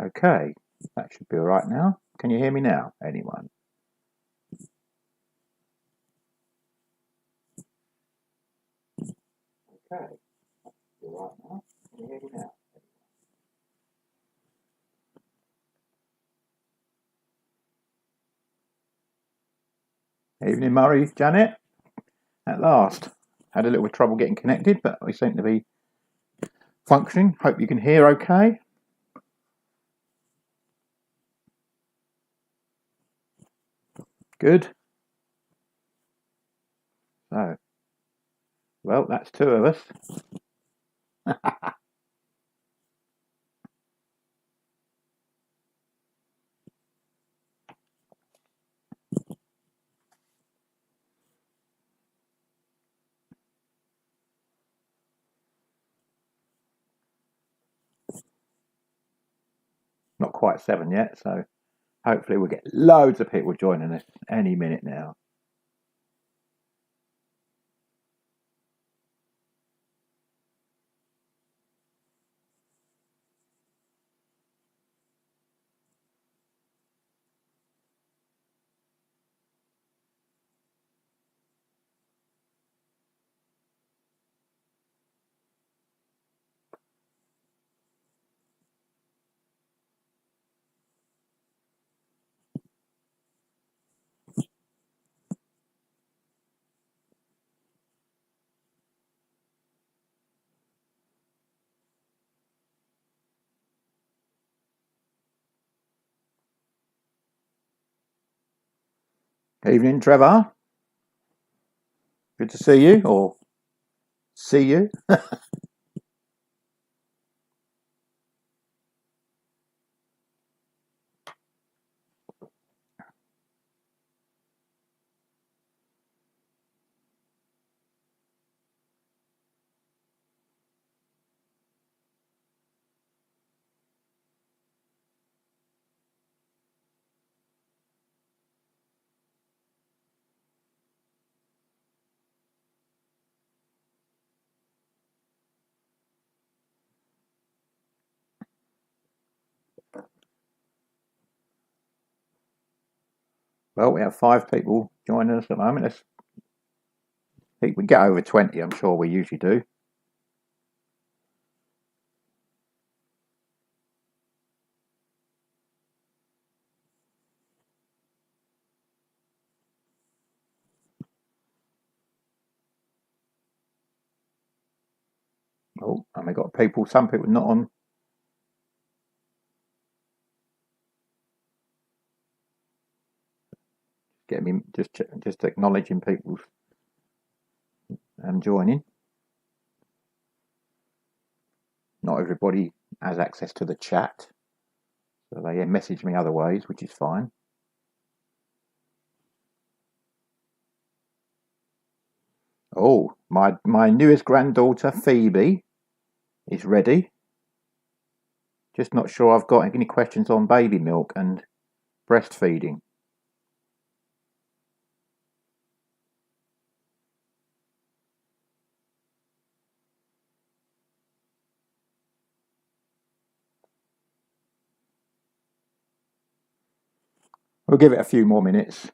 Okay, that should be all right now. Can you hear me now, anyone? Okay, that should be all right now. Can you hear me now? Evening, Murray, Janet. At last. Had a little trouble getting connected, but we seem to be functioning. Hope you can hear okay. Good. So, well, that's two of us. Not quite 7 yet, so hopefully we'll get loads of people joining us any minute now. Evening, Trevor. Good to see you, or see you. Well, we have 5 people joining us at the moment. I think we get over 20, I'm sure we usually do. Oh, and we got some people not on. Get me just acknowledging people's joining. Not everybody has access to the chat, so they message me other ways, which is fine. Oh, my newest granddaughter Phoebe is ready. Just not sure I've got any questions on baby milk and breastfeeding. We'll give it a few more minutes.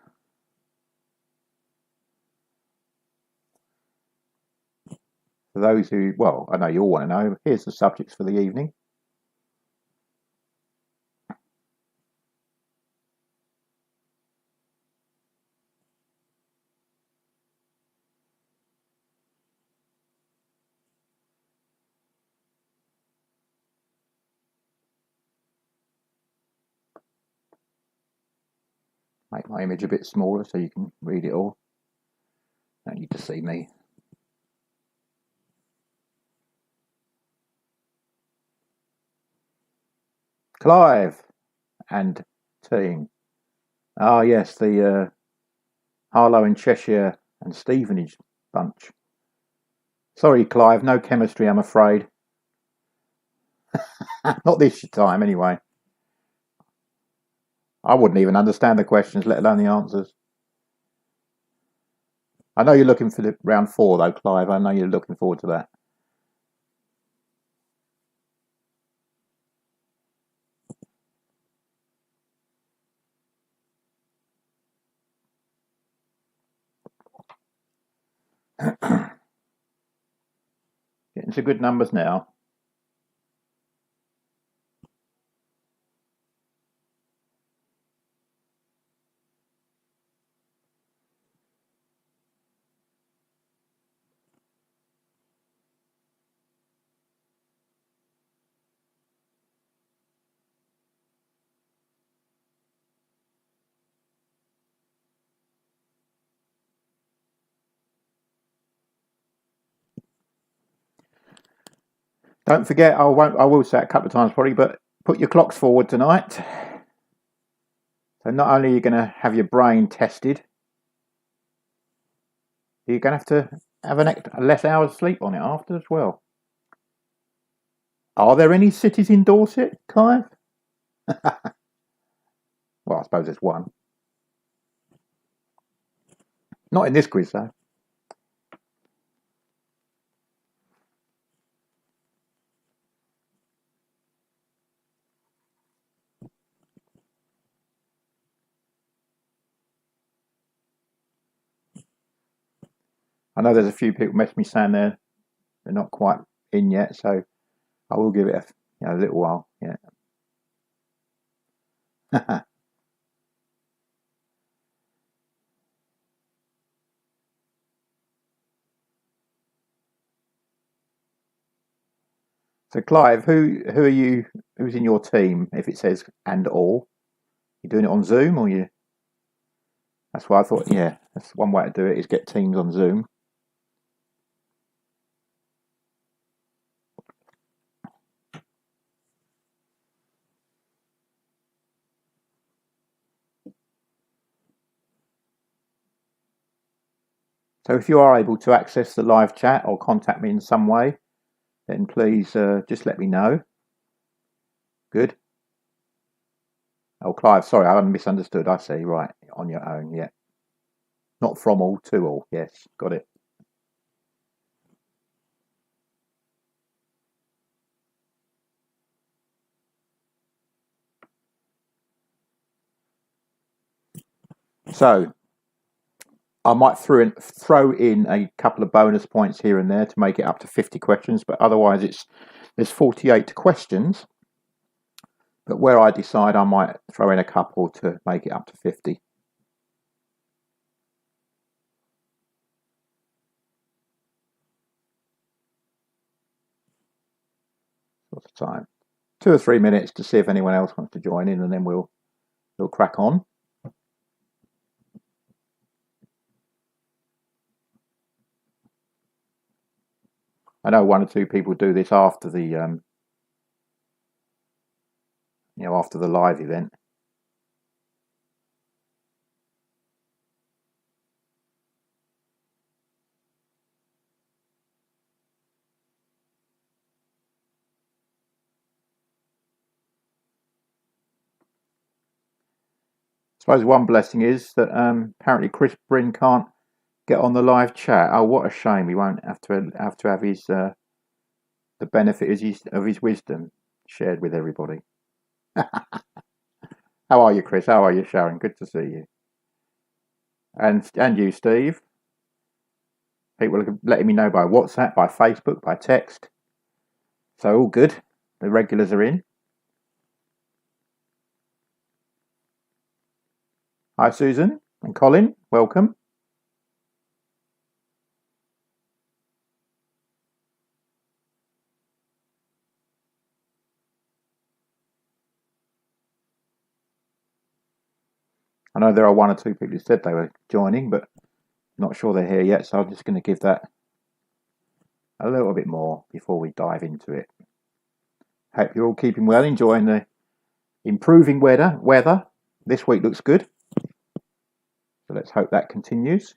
For those who, well, I know you all want to know, here's the subjects for the evening. Make my image a bit smaller so you can read it all. Don't need to see me. Clive and team. Ah, yes, the Harlow and Cheshire and Stevenage bunch. Sorry, Clive, no chemistry, I'm afraid. Not this time, anyway. I wouldn't even understand the questions, let alone the answers. I know you're looking for round 4, though, Clive. I know you're looking forward to that. Getting some good numbers now. Don't forget, I will say it a couple of times probably, but put your clocks forward tonight. So not only are you going to have your brain tested, you're going to have less hours sleep on it after as well. Are there any cities in Dorset, Clive? Well, I suppose there's one. Not in this quiz, though. I know there's a few people messaging me saying they're not quite in yet, so I will give it a little while. Yeah. So, Clive, who are you? Who's in your team? If it says and all, you doing it on Zoom or you? That's why I thought. Yeah, that's one way to do it is get teams on Zoom. So, if you are able to access the live chat or contact me in some way, then please just let me know. Good. Oh, Clive, sorry, I misunderstood. I see. Right, on your own. Yeah, not from all to all. Yes, got it. So, I might throw in a couple of bonus points here and there to make it up to 50 questions, but otherwise there's 48 questions. But where I decide, I might throw in a couple to make it up to 50. Sort of time, 2 or 3 minutes to see if anyone else wants to join in, and then we'll crack on. I know 1 or 2 people do this after the after the live event. I suppose one blessing is that apparently Chris Bryn can't get on the live chat. Oh, what a shame! He won't have his the benefit of his wisdom shared with everybody. How are you, Chris? How are you, Sharon? Good to see you. And you, Steve. People are letting me know by WhatsApp, by Facebook, by text. So all good. The regulars are in. Hi, Susan and Colin. Welcome. I know there are 1 or 2 people who said they were joining, but not sure they're here yet. So I'm just going to give that a little bit more before we dive into it. Hope you're all keeping well, enjoying the improving weather. This week looks good. So let's hope that continues.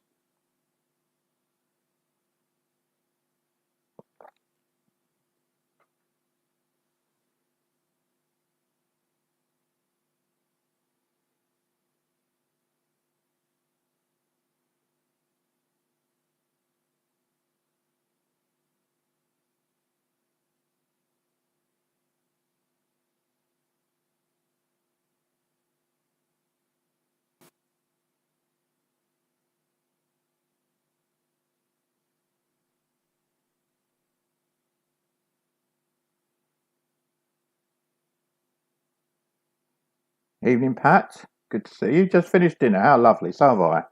Evening, Pat. Good to see you. Just finished dinner. How lovely. So have I.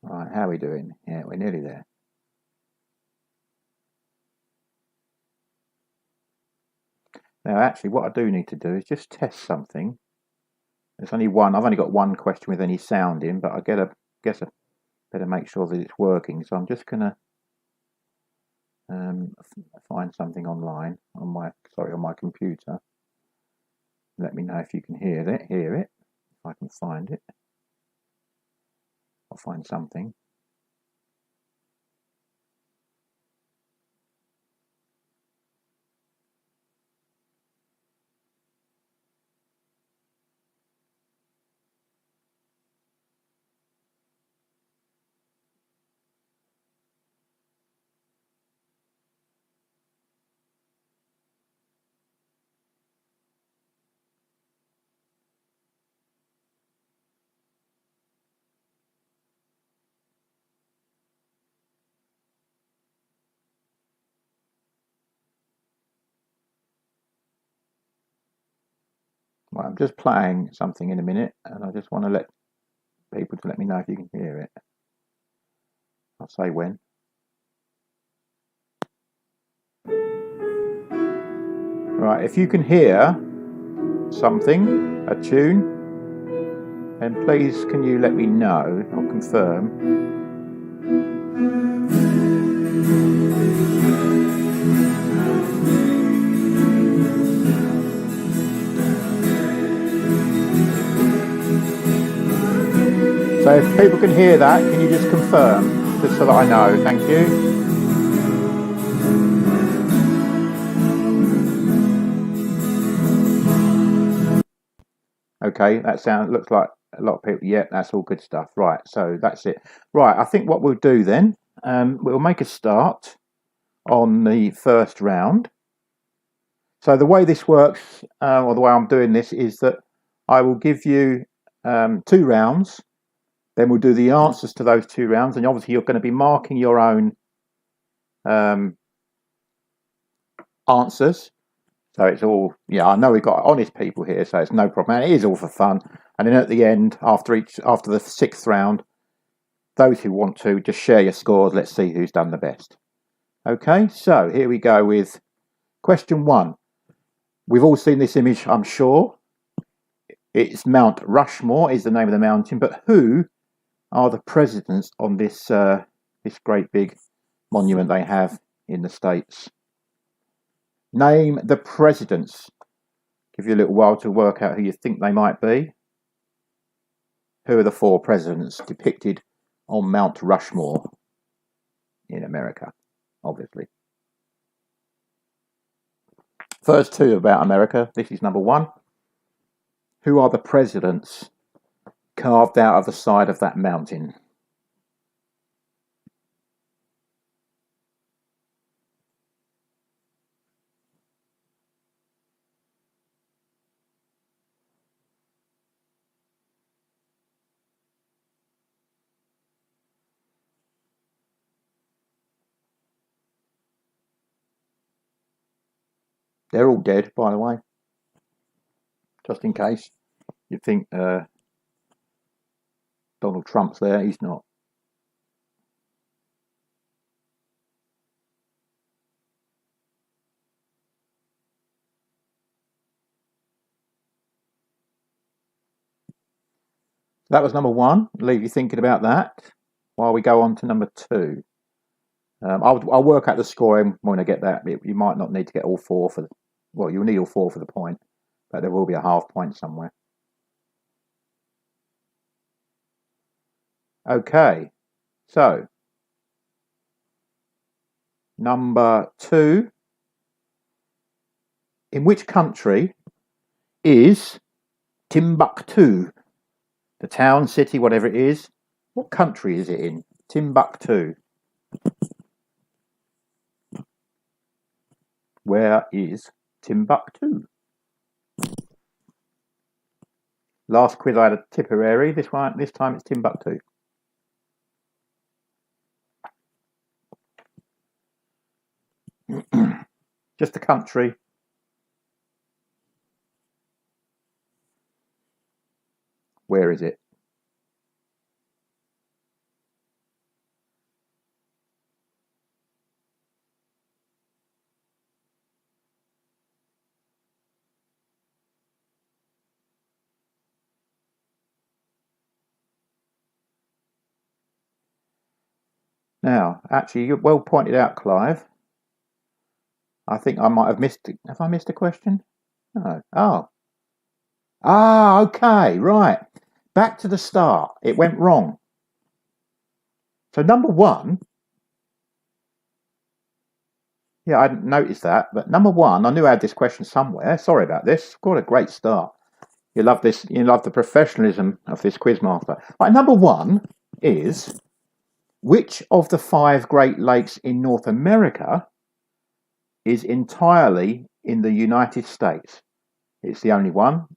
Right, how are we doing? Yeah, we're nearly there. Now, actually, what I do need to do is just test something. There's only one. I've only got one question with any sound in, but I guess I better make sure that it's working. So I'm just gonna find something online on my computer. Let me know if you can hear it. If I can find it, I'll find something. Well, I'm just playing something in a minute, and I just want to let people to let me know if you can hear it. I'll say when. Right, if you can hear something, a tune, then please can you let me know or confirm. So if people can hear that, can you just confirm, just so that I know? Thank you. Okay, that looks like a lot of people. Yeah, that's all good stuff. Right, so that's it. Right, I think what we'll do then, we'll make a start on the first round. So the way this works, or the way I'm doing this, is that I will give you 2 rounds. Then we'll do the answers to those 2 rounds, and obviously you're going to be marking your own answers. So it's all, yeah, I know we've got honest people here, so it's no problem. And it is all for fun. And then at the end, after the 6th round, those who want to just share your scores. Let's see who's done the best. Okay, so here we go with question 1. We've all seen this image, I'm sure. It's Mount Rushmore is the name of the mountain, but who are the presidents on this this great big monument they have in the States? Name the presidents. Give you a little while to work out who you think they might be. Who are the 4 presidents depicted on Mount Rushmore in America, obviously? First 2 about America. This is number 1. Who are the presidents carved out of the side of that mountain? They're all dead, by the way, just in case you think Donald Trump's there. He's not. That was number 1. Leave you thinking about that while we go on to number 2. I'll work out the scoring when I get that. You might not need to get all 4 for well, you'll need all 4 for the point, but there will be a half point somewhere. Okay, so number 2. In which country is Timbuktu? The town, city, whatever it is. What country is it in? Timbuktu. Where is Timbuktu? Last quiz I had a Tipperary. This time it's Timbuktu. Just a country. Where is it? Now, actually, you well pointed out, Clive. I think I might have missed. Have I missed a question? No. Oh. Ah, okay, right. Back to the start. It went wrong. So number one, yeah, I didn't notice that, but number one, I knew I had this question somewhere. Sorry about this. Got a great start. You love this. You love the professionalism of this quizmaster. Right, number one is which of the five Great Lakes in North America is entirely in the United States? It's the only one.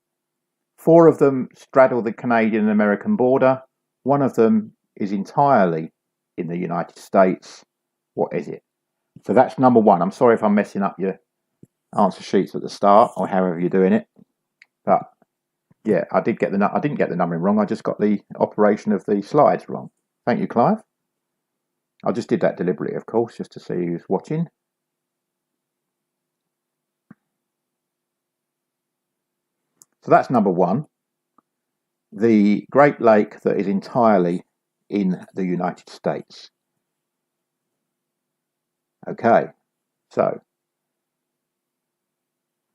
Four of them straddle the Canadian and American border. One of them is entirely in the United States. What is it? So that's number one. I'm sorry if I'm messing up your answer sheets at the start or however you're doing it, but yeah, I didn't get the numbering wrong. I just got the operation of the slides wrong. Thank you, Clive. I just did that deliberately, of course, just to see who's watching. So that's number one. The Great Lake that is entirely in the United States. Okay, so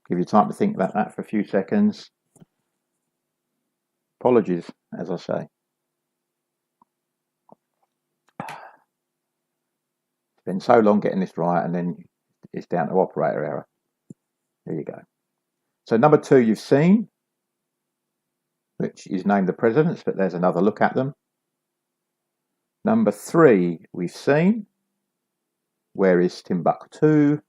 give you time to think about that for a few seconds. Apologies, as I say. It's been so long getting this right, and then it's down to operator error. There you go. So number two you've seen, which is named the presidents, but there's another look at them. Number three we've seen, where is Timbuktu?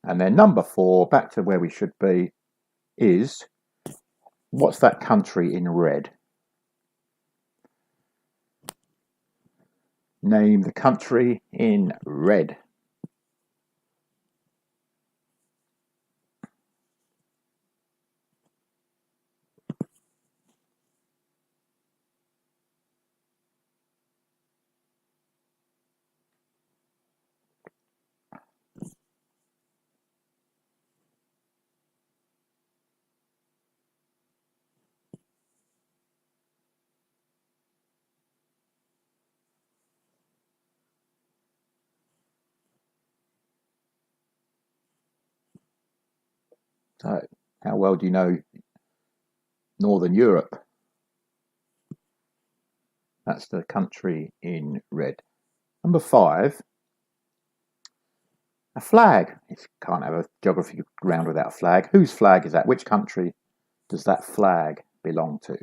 And then number four, back to where we should be, is what's that country in red? Name the country in red. So, how well do you know Northern Europe? That's the country in red. Number five, a flag. It can't have a geography round without a flag. Whose flag is that? Which country does that flag belong to?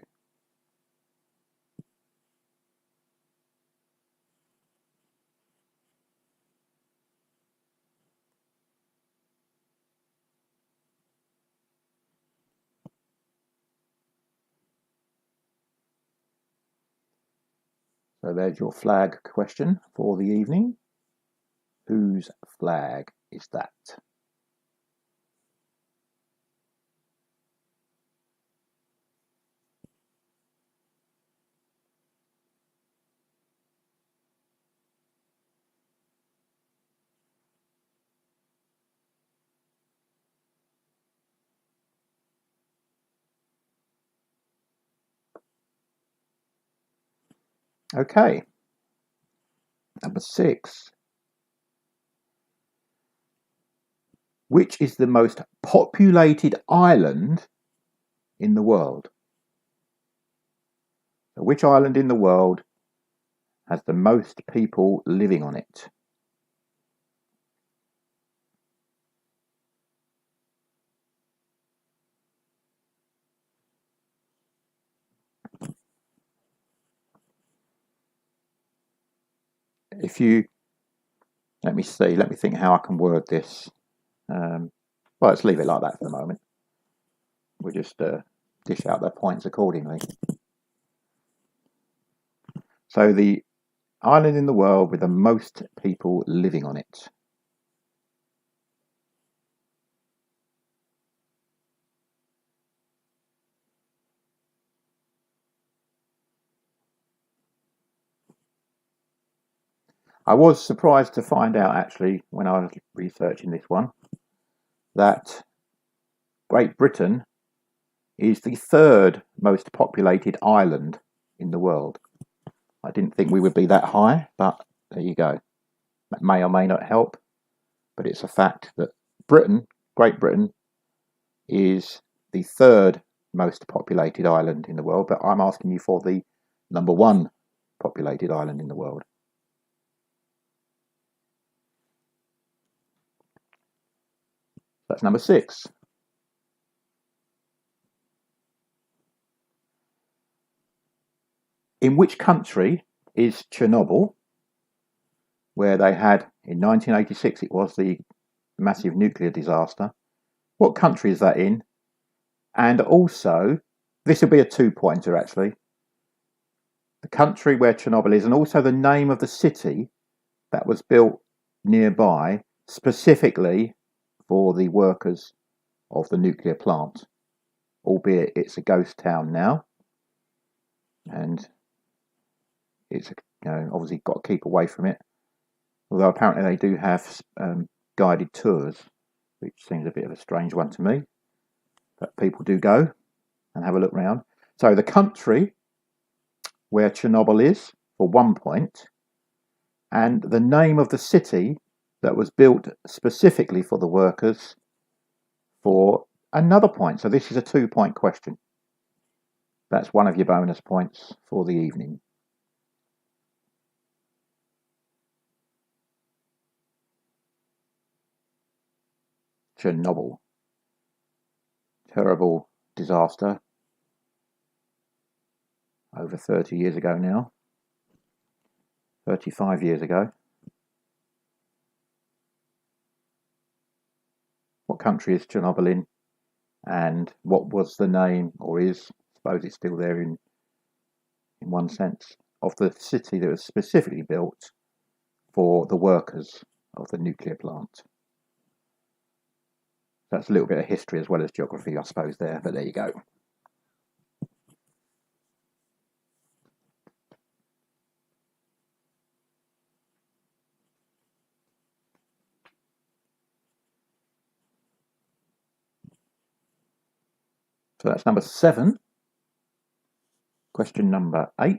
So there's your flag question for the evening. Whose flag is that? Okay. Number six. Which is the most populated island in the world? So which island in the world has the most people living on it? If you Let me see. Let me think how I can word this. Well, let's leave it like that for the moment. We'll just dish out their points accordingly. So the island in the world with the most people living on it. I was surprised to find out, actually, when I was researching this one, that Great Britain is the third most populated island in the world. I didn't think we would be that high, but there you go. That may or may not help, but it's a fact that Great Britain, is the third most populated island in the world, but I'm asking you for the number one populated island in the world. That's number 6. In which country is Chernobyl, where they had, in 1986, it was the massive nuclear disaster? What country is that in? And also, this will be a 2-pointer actually. The country where Chernobyl is, and also the name of the city that was built nearby, specifically for the workers of the nuclear plant, albeit it's a ghost town now, and it's obviously got to keep away from it. Although apparently they do have guided tours, which seems a bit of a strange one to me, but people do go and have a look round. So the country where Chernobyl is, for 1 point, and the name of the city that was built specifically for the workers for another point. So this is a 2-point question. That's one of your bonus points for the evening. Chernobyl. Terrible disaster. Over 30 years ago now. 35 years ago. What country is Chernobyl in? And what was the name, or is, I suppose it's still there in one sense, of the city that was specifically built for the workers of the nuclear plant? That's a little bit of history as well as geography, I suppose, there, but there you go. So that's number 7. Question number 8.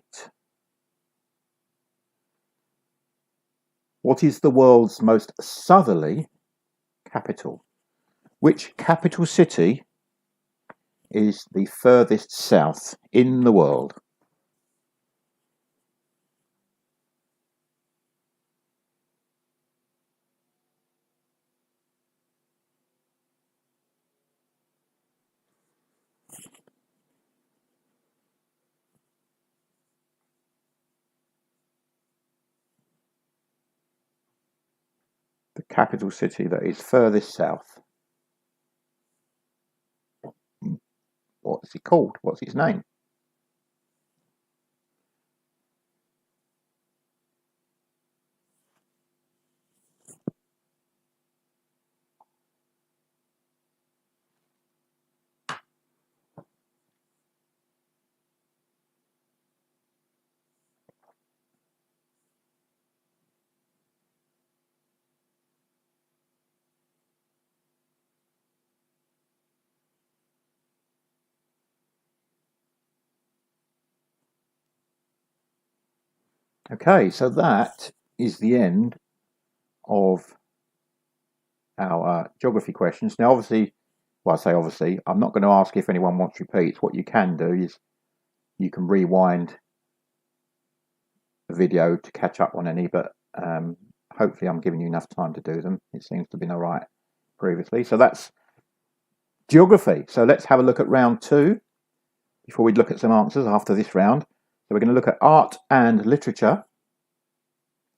What is the world's most southerly capital? Which capital city is the furthest south in the world? The capital city that is furthest south. What's it called? What's its name? Okay, so that is the end of our geography questions. Now, obviously, well, I say obviously, I'm not going to ask if anyone wants repeats. What you can do is you can rewind the video to catch up on any, but hopefully I'm giving you enough time to do them. It seems to have been all right previously. So that's geography. So let's have a look at round 2 before we look at some answers after this round. So we're going to look at art and literature.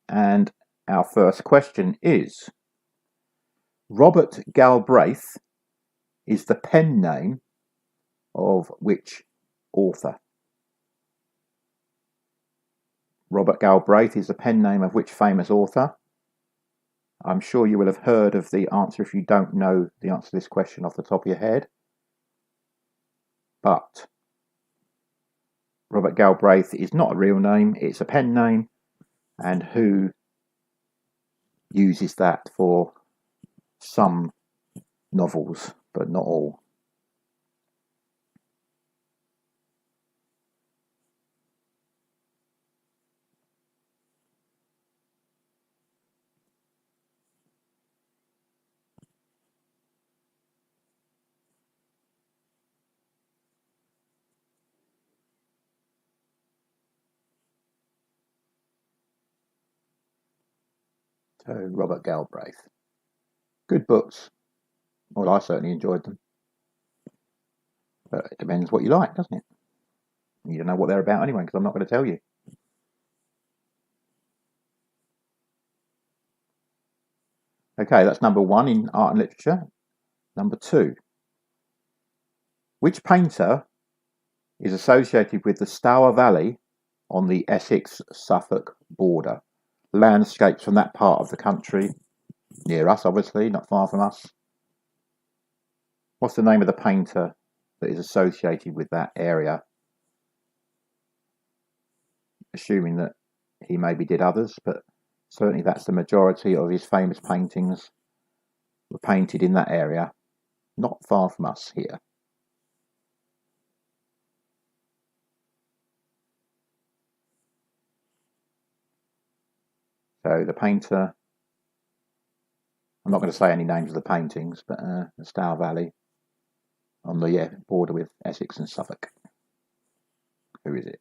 And Our first question is, Robert Galbraith is the pen name of which author? Robert Galbraith is the pen name of which famous author? I'm sure you will have heard of the answer if you don't know the answer to this question off the top of your head. But Robert Galbraith is not a real name, it's a pen name, and who uses that for some novels, but not all. So Robert Galbraith. Good books. Well, I certainly enjoyed them. But it depends what you like, doesn't it? You don't know what they're about anyway, because I'm not going to tell you. Okay, that's number 1 in art and literature. Number 2. Which painter is associated with the Stour Valley on the Essex-Suffolk border? Landscapes from that part of the country, near us obviously, not far from us. What's the name of the painter that is associated with that area? Assuming that he maybe did others, but certainly that's the majority of his famous paintings were painted in that area, not far from us here. So the painter, I'm not going to say any names of the paintings, but the Stour Valley on the border with Essex and Suffolk. Who is it?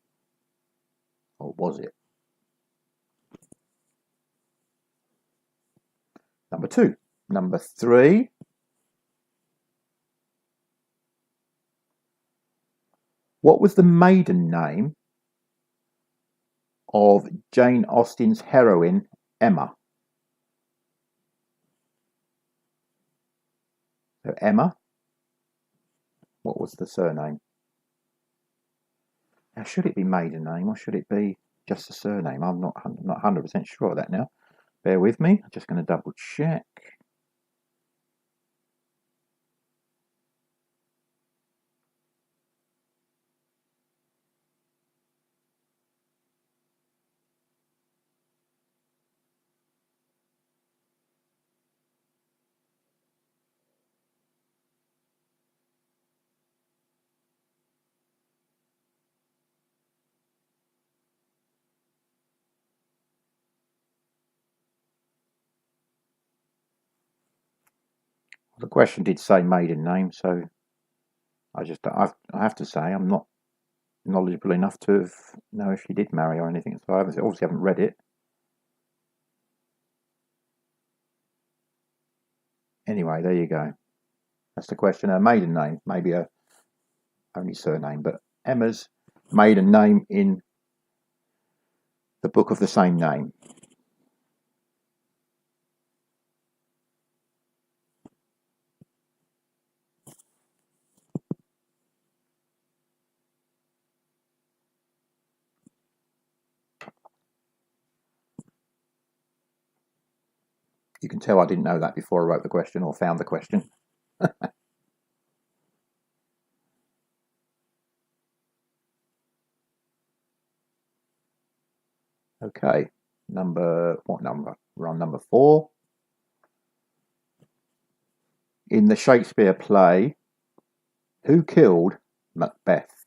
Or was it? Number 2. Number 3. What was the maiden name of Jane Austen's heroine, Emma? So Emma, what was the surname? Now, should it be maiden name or should it be just a surname? I'm not 100% sure of that now. Bear with me. I'm just going to double check. The question did say maiden name, so I have to say I'm not knowledgeable enough to know if she did marry or anything. So I obviously haven't read it. Anyway, there you go. That's the question. Her maiden name, maybe her only surname, but Emma's maiden name in the book of the same name. You can tell I didn't know that before I wrote the question or found the question. Okay, what number? We're on number 4. In the Shakespeare play, who killed Macbeth?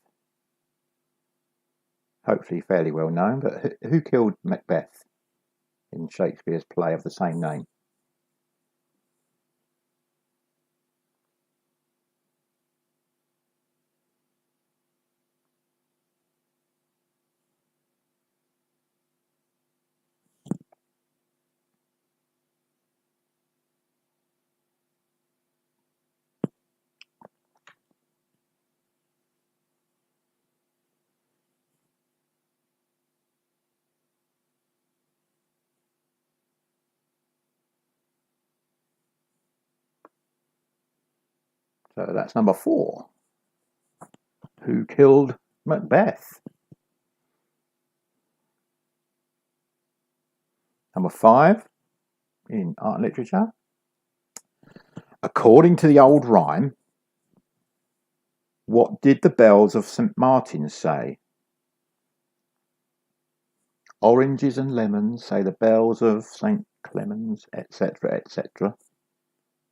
Hopefully fairly well known, but who killed Macbeth in Shakespeare's play of the same name? So that's number 4. Who killed Macbeth? Number 5 in art and literature. According to the old rhyme, what did the bells of St. Martin's say? Oranges and lemons, say the bells of St. Clemens, etc., etc.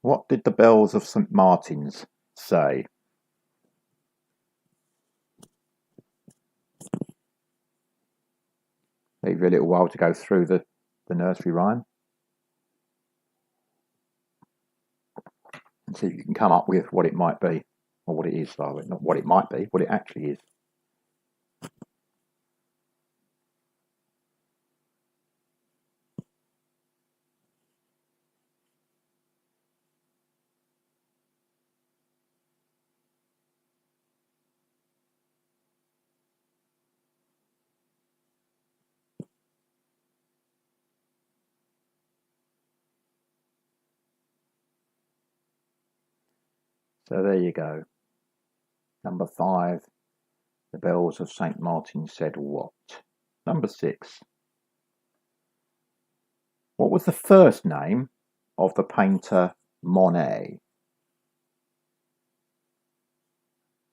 What did the bells of St. Martin's say? Leave you a little while to go through the nursery rhyme and see if you can come up with what it might be, or what it is, rather. Not what it might be, what it actually is. So there you go. Number 5, the bells of St. Martin said what? Number 6. What was the first name of the painter Monet?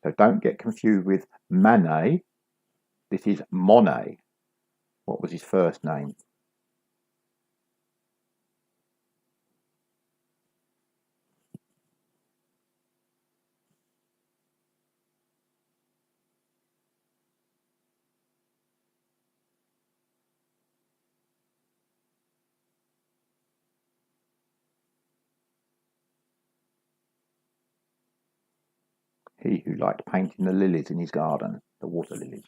So don't get confused with Manet. This is Monet. What was his first name? He who liked painting the lilies in his garden, the water lilies.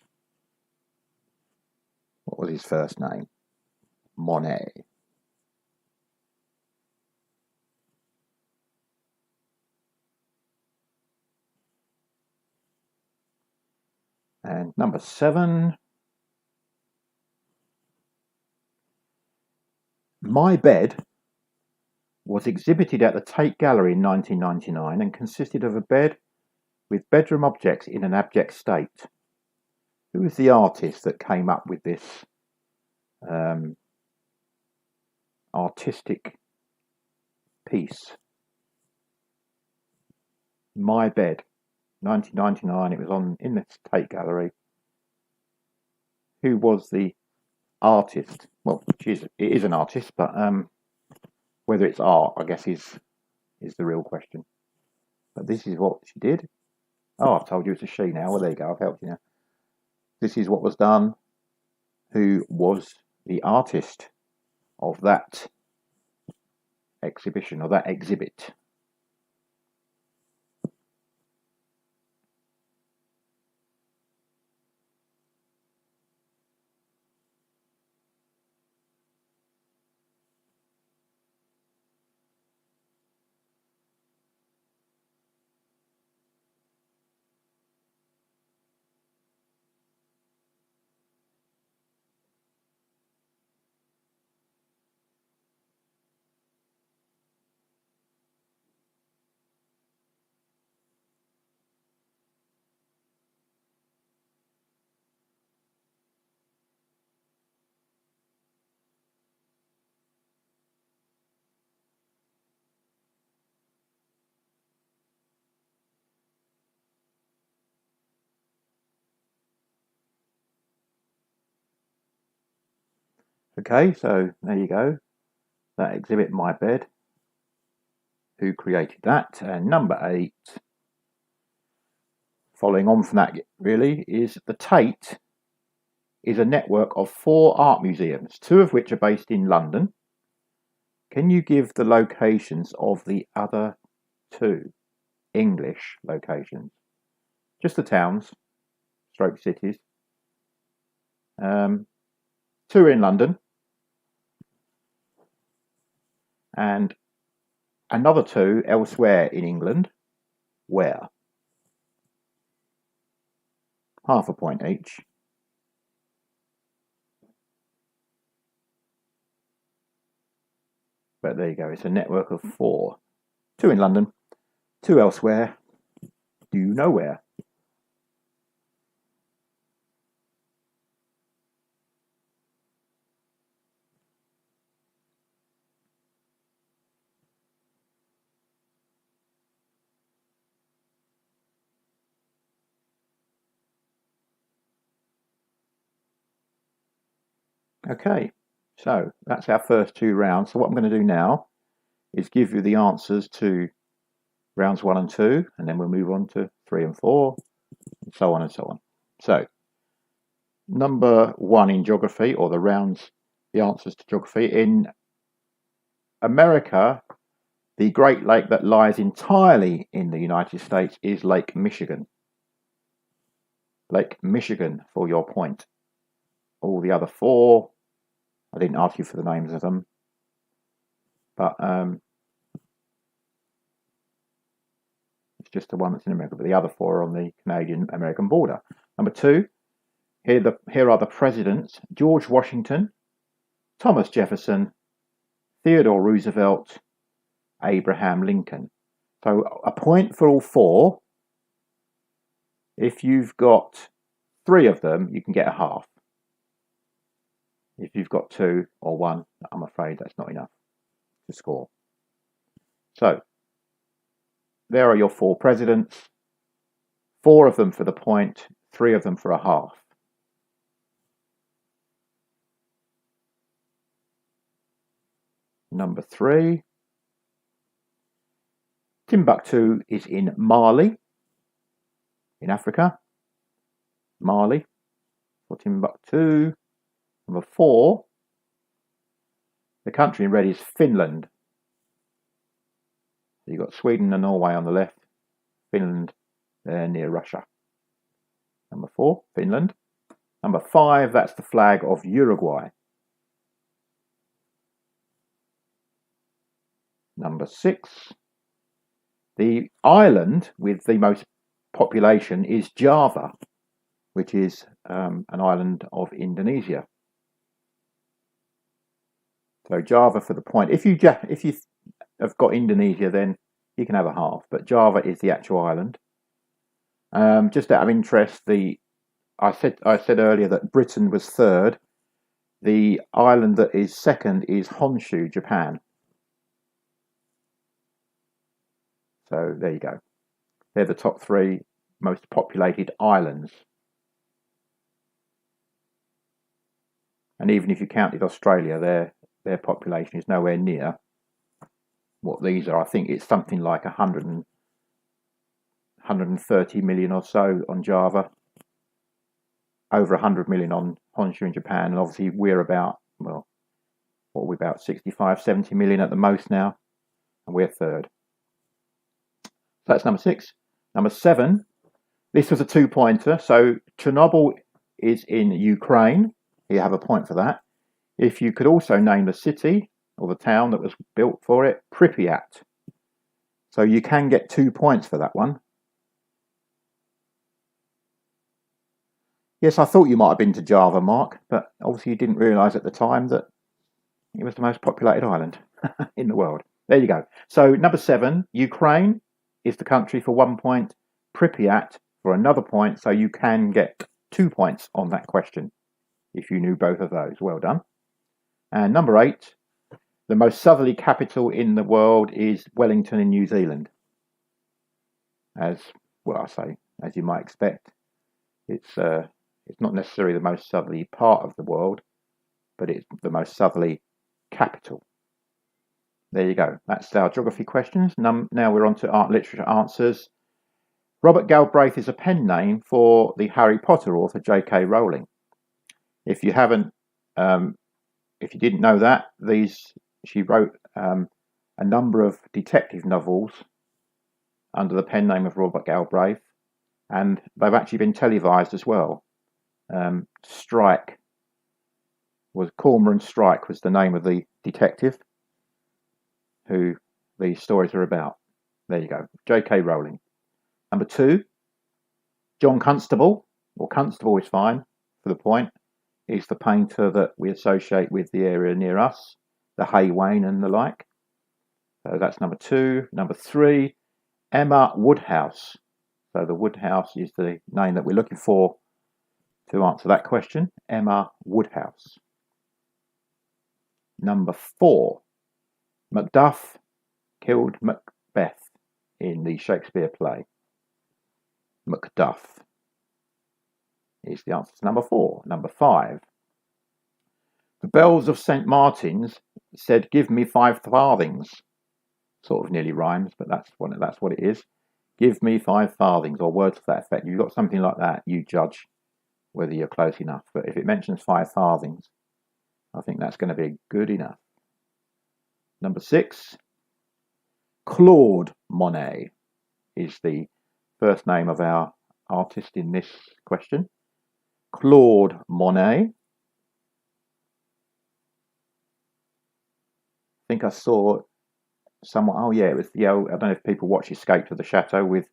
What was his first name? Monet. And number 7. My Bed was exhibited at the Tate Gallery in 1999 and consisted of a bed with bedroom objects in an abject state. Who was the artist that came up with this artistic piece? My Bed, 1999. It was in the Tate Gallery. Who was the artist? Well, it is an artist, but whether it's art, I guess, is the real question. But this is what she did. Oh, I've told you it's a she now. Well, there you go. I've helped you now. This is what was done. Who was the artist of that exhibition, or that exhibit? Okay, so there you go. That exhibit, My Bed. Who created that? And number 8, following on from that, really, is the Tate is a network of 4 art museums, 2 of which are based in London. Can you give the locations of the other 2 English locations? Just the towns, stroke cities. 2 are in London, and another 2 elsewhere in England. Where? Half a point each. But there you go. It's a network of 4. 2 in London, 2 elsewhere. Do you know where? Okay, so that's our first 2 rounds. So what I'm going to do now is give you the answers to rounds 1 and 2, and then we'll move on to 3 and 4, and so on and so on. So, number 1 in geography, or the answers to geography. In America, the Great Lake that lies entirely in the United States is Lake Michigan. Lake Michigan for your point. All the other 4, I didn't ask you for the names of them, but it's just the one that's in America, but the other 4 are on the Canadian-American border. Number 2, here are the presidents: George Washington, Thomas Jefferson, Theodore Roosevelt, Abraham Lincoln. So a point for all 4. If you've got 3 of them, you can get a half. If you've got 2 or 1, I'm afraid that's not enough to score. So there are your 4 presidents. 4 of them for the point, 3 of them for a half. Number 3. Timbuktu is in Mali, in Africa. Mali for Timbuktu. Number 4. The country in red is Finland. So you've got Sweden and Norway on the left. Finland there near Russia. Number 4, Finland. Number 5, that's the flag of Uruguay. Number 6, the island with the most population is Java, which is an island of Indonesia. So Java for the point. If you have got Indonesia, then you can have a half, but Java is the actual island. Just out of interest, I said earlier that Britain was 3rd. The island that is 2nd is Honshu, Japan. So there you go. They're the top 3 most populated islands. And even if you counted Australia, their population is nowhere near what these are. I think it's something like 130 million or so on Java, over 100 million on Honshu in Japan, and obviously we're about, well, what are we, about 65, 70 million at the most now, and we're 3rd. So that's number 6. Number 7, this was a 2-pointer. So Chernobyl is in Ukraine. You have a point for that. If you could also name the city or the town that was built for it, Pripyat. So you can get 2 points for that one. Yes, I thought you might have been to Java, Mark, but obviously you didn't realise at the time that it was the most populated island in the world. There you go. So number 7, Ukraine is the country for 1 point, Pripyat for another point, so you can get 2 points on that question if you knew both of those. Well done. And number 8, the most southerly capital in the world is Wellington in New Zealand. As you might expect, it's not necessarily the most southerly part of the world, but it's the most southerly capital. There you go. That's our geography questions. Now we're on to art literature answers. Robert Galbraith is a pen name for the Harry Potter author J.K. Rowling. If you didn't know that, she wrote a number of detective novels under the pen name of Robert Galbraith, and they've actually been televised as well. Cormoran Strike was the name of the detective who these stories are about. There you go. J.K. Rowling. Number 2, John Constable, or Constable is fine for the point, is the painter that we associate with the area near us, the Hay Wain and the like. So that's number 2. Number 3, Emma Woodhouse. So the Woodhouse is the name that we're looking for to answer that question. Emma Woodhouse. Number 4. Macduff killed Macbeth in the Shakespeare play. Macduff is the answer to number 4. Number 5. The bells of St. Martin's said, "Give me 5 farthings." Sort of nearly rhymes, but that's what it is. Give me 5 farthings, or words to that effect. You've got something like that, you judge whether you're close enough. But if it mentions 5 farthings, I think that's going to be good enough. Number 6. Claude Monet is the first name of our artist in this question. Claude Monet. I think I saw someone. Oh yeah, it was I don't know if people watch Escape to the Chateau with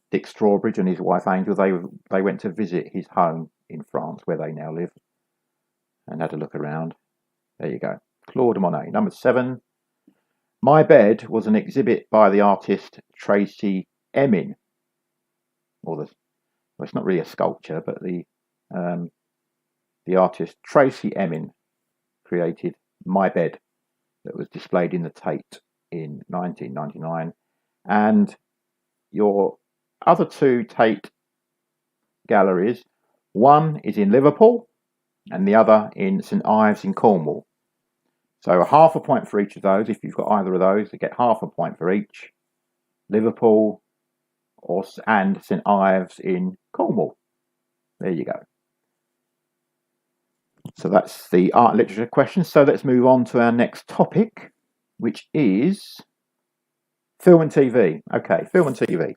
Dick Strawbridge and his wife Angel. They went to visit his home in France, where they now live, and had a look around. There you go, Claude Monet. Number 7. My Bed was an exhibit by the artist Tracy Emin. Well, it's not really a sculpture, but the artist Tracy Emin created My Bed, that was displayed in the Tate in 1999. And your other 2 Tate galleries, one is in Liverpool and the other in St Ives in Cornwall. So half a point for each of those. If you've got either of those, you get half a point for each. Liverpool and St Ives in Cornwall. There you go. So that's the art and literature question. So let's move on to our next topic, which is film and TV. Okay, film and TV.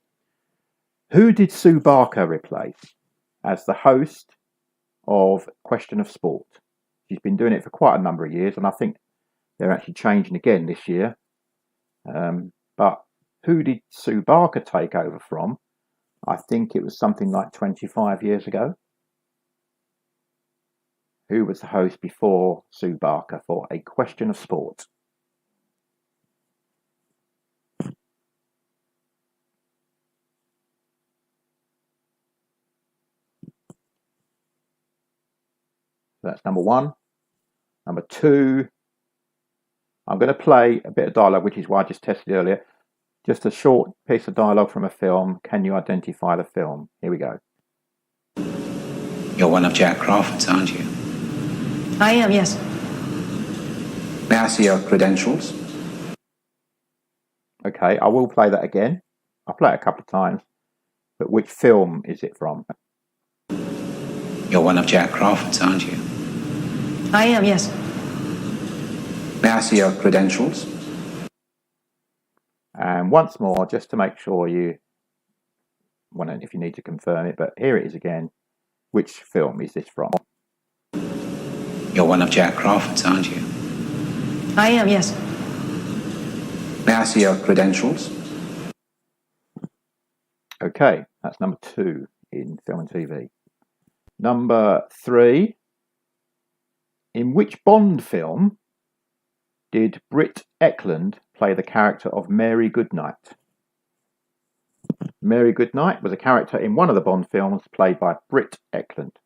Who did Sue Barker replace as the host of Question of Sport? She's been doing it for quite a number of years, and I think they're actually changing again this year. But who did Sue Barker take over from? I think it was something like 25 years ago. Who was the host before Sue Barker for A Question of Sport? That's number 1. Number 2, I'm going to play a bit of dialogue, which is why I just tested earlier. Just a short piece of dialogue from a film. Can you identify the film? Here we go. You're one of Jack Crawford's, aren't you? I am, yes. May I see your credentials? Okay, I will play that again. I'll play it a couple of times. But which film is it from? You're one of Jack Crawford's, aren't you? I am, yes. May I see your credentials? And once more, just to make sure if you need to confirm it, but here it is again. Which film is this from? You're one of Jack Crawford's, aren't you? I am, yes. May I see your credentials? Okay, that's number 2 in film and TV. Number 3. In which Bond film did Britt Ekland play the character of Mary Goodnight? Mary Goodnight was a character in one of the Bond films played by Britt Ekland.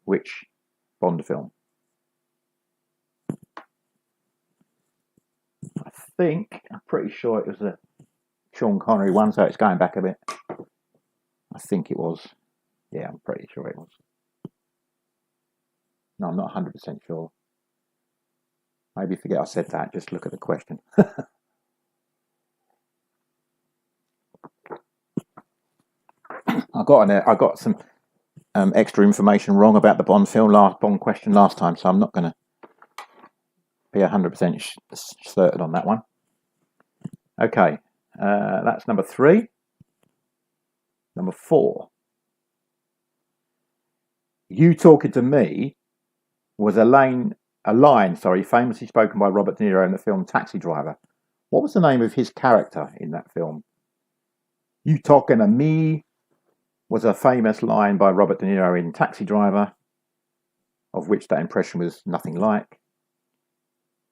Which Bond film? I'm pretty sure it was a Sean Connery one, so it's going back a bit. I think it was. Yeah, I'm pretty sure it was. No, I'm not 100% sure. Maybe forget I said that, just look at the question. I got some extra information wrong about the Bond question last time, so I'm not going to be 100% certain on that one. Okay, that's number 3. Number 4. You Talking to Me was a line, famously spoken by Robert De Niro in the film Taxi Driver. What was the name of his character in that film? You Talking to Me was a famous line by Robert De Niro in Taxi Driver, of which that impression was nothing like.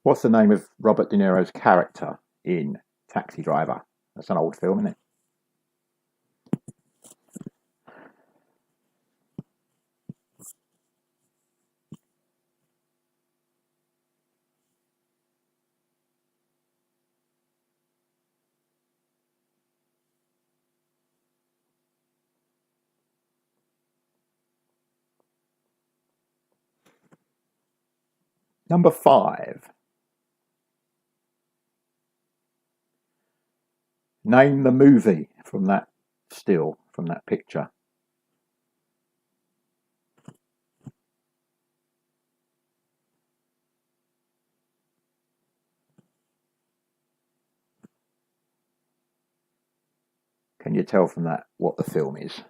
What's the name of Robert De Niro's character in Taxi Driver? That's an old film, isn't it? Number 5. Name the movie from that still, from that picture. Can you tell from that what the film is?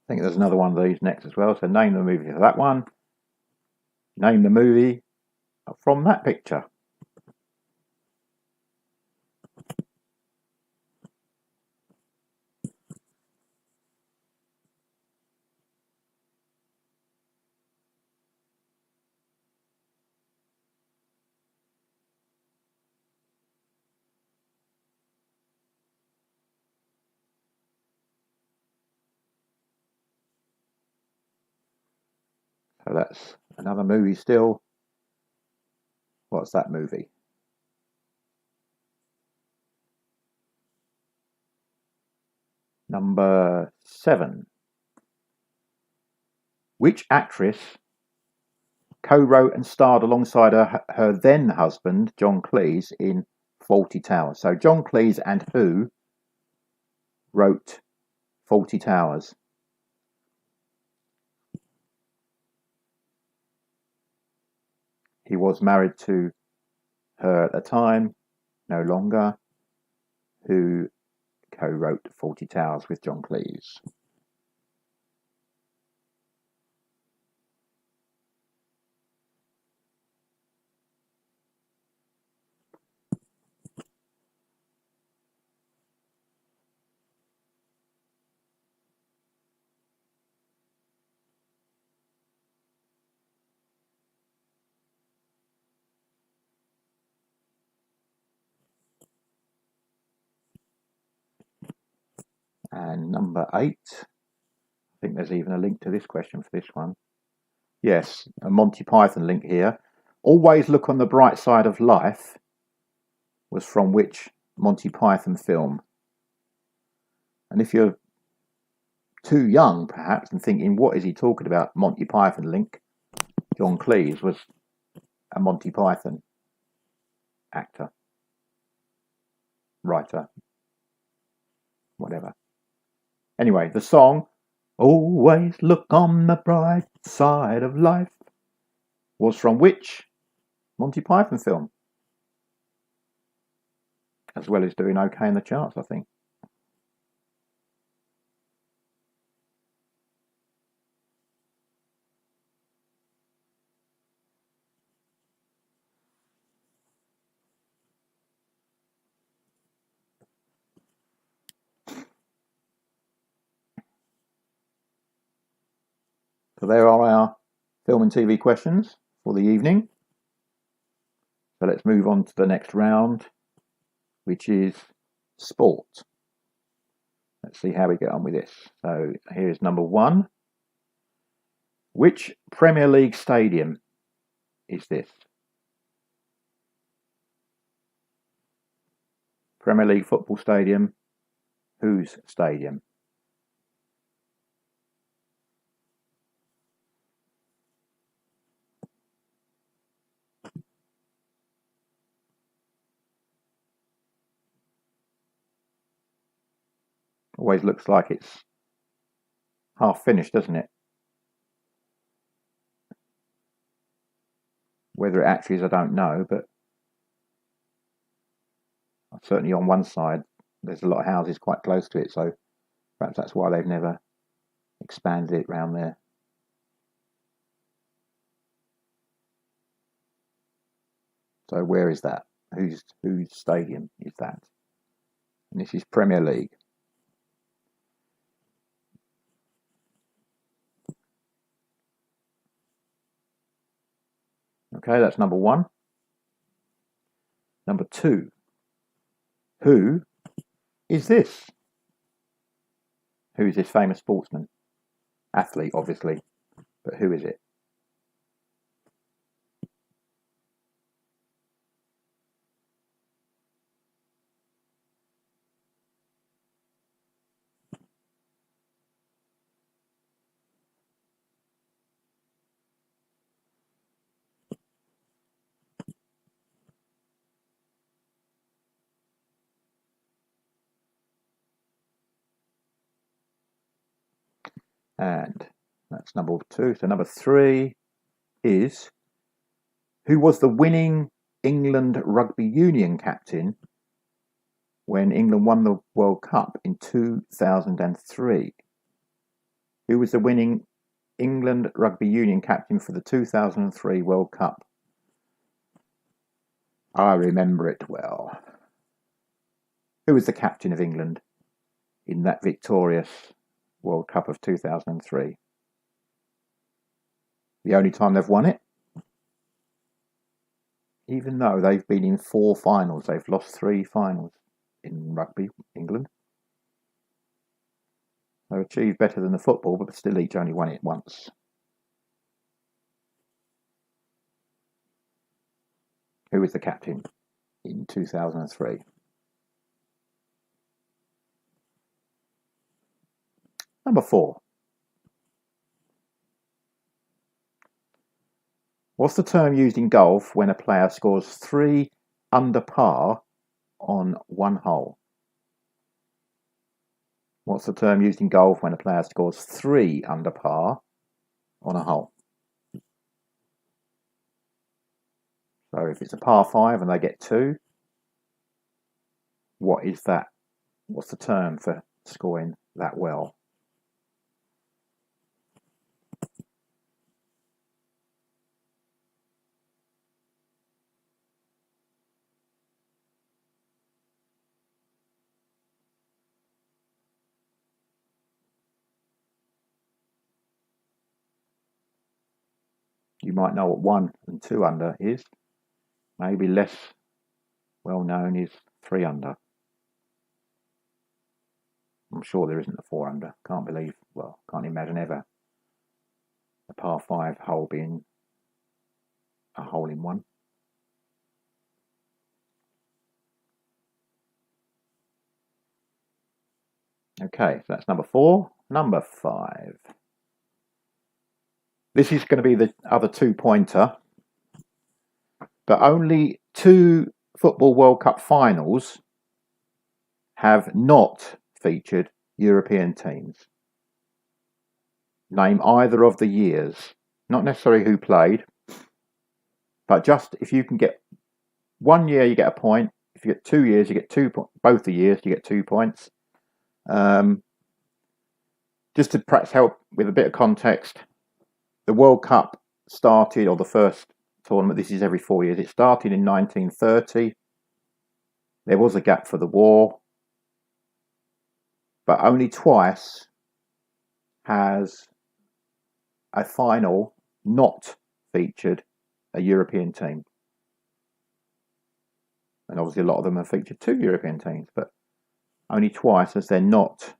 I think there's another one of these next as well. So name the movie for that one. Name the movie from that picture. So that's another movie still. What's that movie? Number 7. Which actress co-wrote and starred alongside her then husband, John Cleese, in Fawlty Towers? So John Cleese and who wrote Fawlty Towers? He was married to her at the time, no longer. Who co-wrote Fawlty Towers with John Cleese? And number 8. I think there's even a link to this question for this one. Yes, a Monty Python link here. Always Look on the Bright Side of Life was from which Monty Python film? And if you're too young, perhaps, and thinking, what is he talking about? Monty Python link. John Cleese was a Monty Python actor, writer, whatever. Anyway, the song, Always Look on the Bright Side of Life, was from which Monty Python film? As well as doing okay in the charts, I think. So there are our film and TV questions for the evening. So let's move on to the next round, which is sport. Let's see how we get on with this. So here's number 1. Which Premier League stadium is this? Premier League football stadium. Whose stadium? Always looks like it's half finished, doesn't it? Whether it actually is, I don't know, but certainly on one side there's a lot of houses quite close to it, so perhaps that's why they've never expanded it round there. So where is that? Whose stadium is that? And this is Premier League. Okay, that's number 1. Number 2. Who is this? Who is this famous sportsman? Athlete, obviously, but who is it? And that's number 2. So number 3 is, who was the winning England Rugby Union captain when England won the World Cup in 2003? Who was the winning England Rugby Union captain for the 2003 World Cup? I remember it well. Who was the captain of England in that victorious World Cup of 2003? The only time they've won it? Even though they've been in 4 finals, they've lost 3 finals in rugby, England. They achieved better than the football, but still each only won it once. Who was the captain in 2003? Number 4. What's the term used in golf when a player scores 3 under par on 1 hole? What's the term used in golf when a player scores 3 under par on a hole? So if it's a par 5 and they get 2, what is that? What's the term for scoring that well? You might know what 1 and 2 under is. Maybe less well known is 3 under. I'm sure there isn't a 4 under. Can't imagine ever a par 5 hole being a hole in 1. Okay, so that's number 4. Number 5. This is going to be the other 2-pointer, but only 2 Football World Cup finals have not featured European teams. Name either of the years. Not necessarily who played, but just if you can get 1 year, you get a point. If you get 2 years, you get 2 points. Both the years, you get 2 points. Just to perhaps help with a bit of context, the World Cup started, or the first tournament, this is every 4 years, it started in 1930. There was a gap for the war, but only twice has a final not featured a European team. And obviously a lot of them have featured 2 European teams, but only twice has there not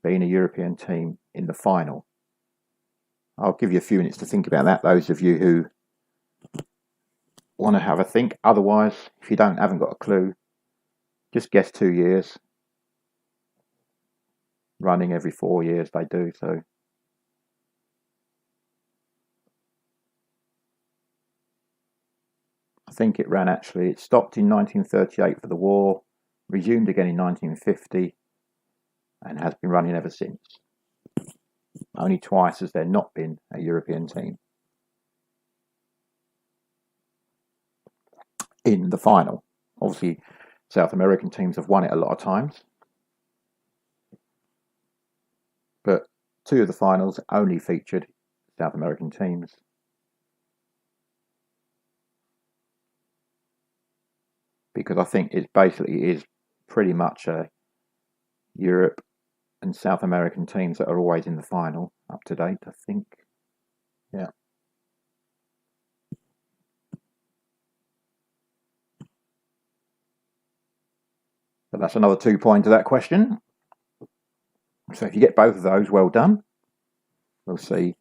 been a European team in the final. I'll give you a few minutes to think about that, those of you who want to have a think. Otherwise, if you haven't got a clue, just guess 2 years. Running every 4 years they do, so. I think it stopped in 1938 for the war, resumed again in 1950, and has been running ever since. Only twice has there not been a European team in the final. Obviously, South American teams have won it a lot of times, but 2 of the finals only featured South American teams. Because I think it basically is pretty much a Europe and South American teams that are always in the final, up to date, I think. Yeah. So that's another 2 points to that question. So if you get both of those, well done. We'll see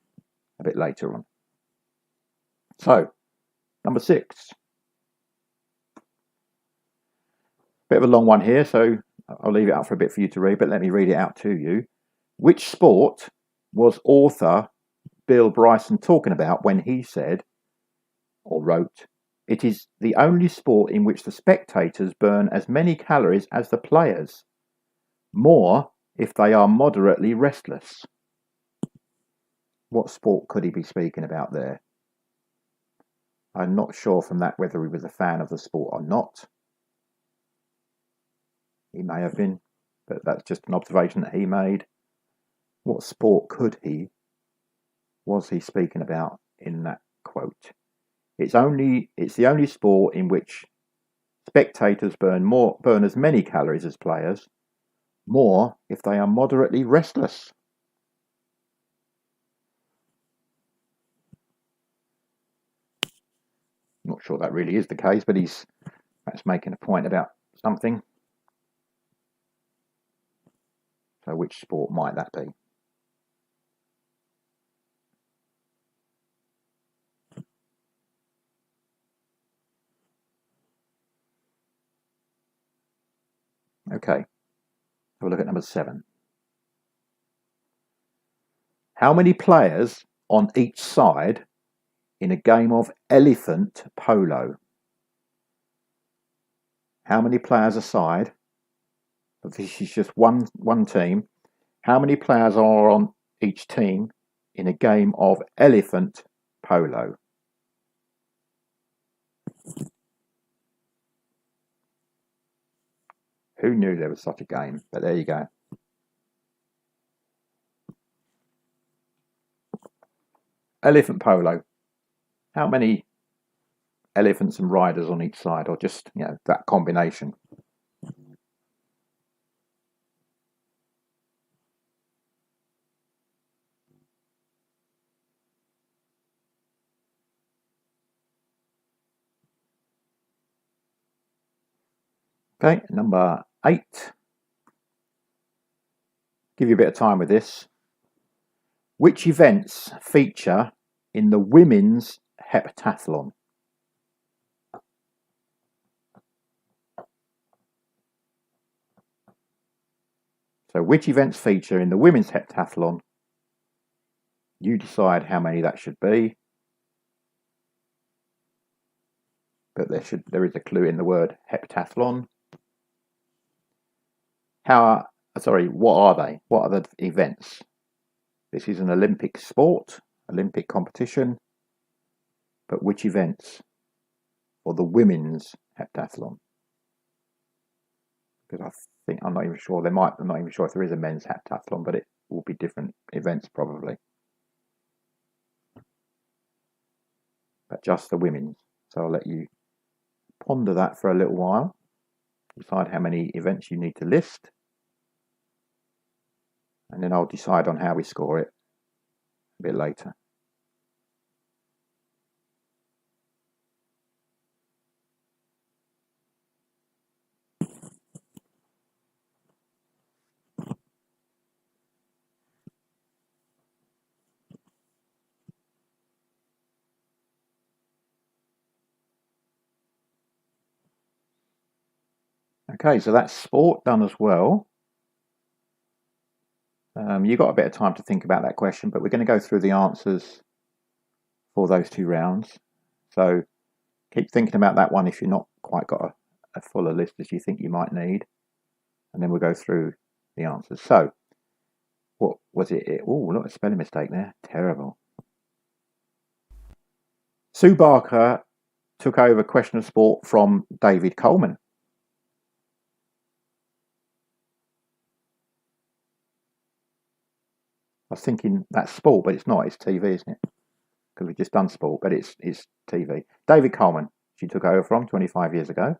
a bit later on. So, number 6. Bit of a long one here, so I'll leave it out for a bit for you to read, but let me read it out to you. Which sport was author Bill Bryson talking about when he said, or wrote, "It is the only sport in which the spectators burn as many calories as the players, more if they are moderately restless"? What sport could he be speaking about there? I'm not sure from that whether he was a fan of the sport or not. He may have been, but that's just an observation that he made. What sport was he speaking about in that quote? It's the only sport in which spectators burn as many calories as players, more if they are moderately restless. Not sure that really is the case, but he's perhaps making a point about something. So which sport might that be? Okay, have a look at number 7. How many players on each side in a game of elephant polo? How many players aside? This is just one team. How many players are on each team in a game of elephant polo? Who knew there was such a game? But there you go. Elephant polo. How many elephants and riders on each side, or just, that combination? Okay, number 8. Give you a bit of time with this. Which events feature in the women's heptathlon? So which events feature in the women's heptathlon? You decide how many that should be. But there is a clue in the word heptathlon. What are they? What are the events? This is an Olympic sport, Olympic competition. But which events for the women's heptathlon? Because I'm not even sure. I'm not even sure if there is a men's heptathlon, but it will be different events probably. But just the women's. So I'll let you ponder that for a little while. Decide how many events you need to list. And then I'll decide on how we score it a bit later. Okay, so that's sport done as well. You've got a bit of time to think about that question, but we're going to go through the answers for those 2 rounds. So keep thinking about that one if you've not quite got a fuller list as you think you might need. And then we'll go through the answers. So, what was it? Oh, look, a spelling mistake there. Terrible. Sue Barker took over question of sport from David Coleman. I was thinking that's sport, but it's not. It's TV, isn't it? Because we've just done sport, but it's TV. David Coleman, she took over from 25 years ago.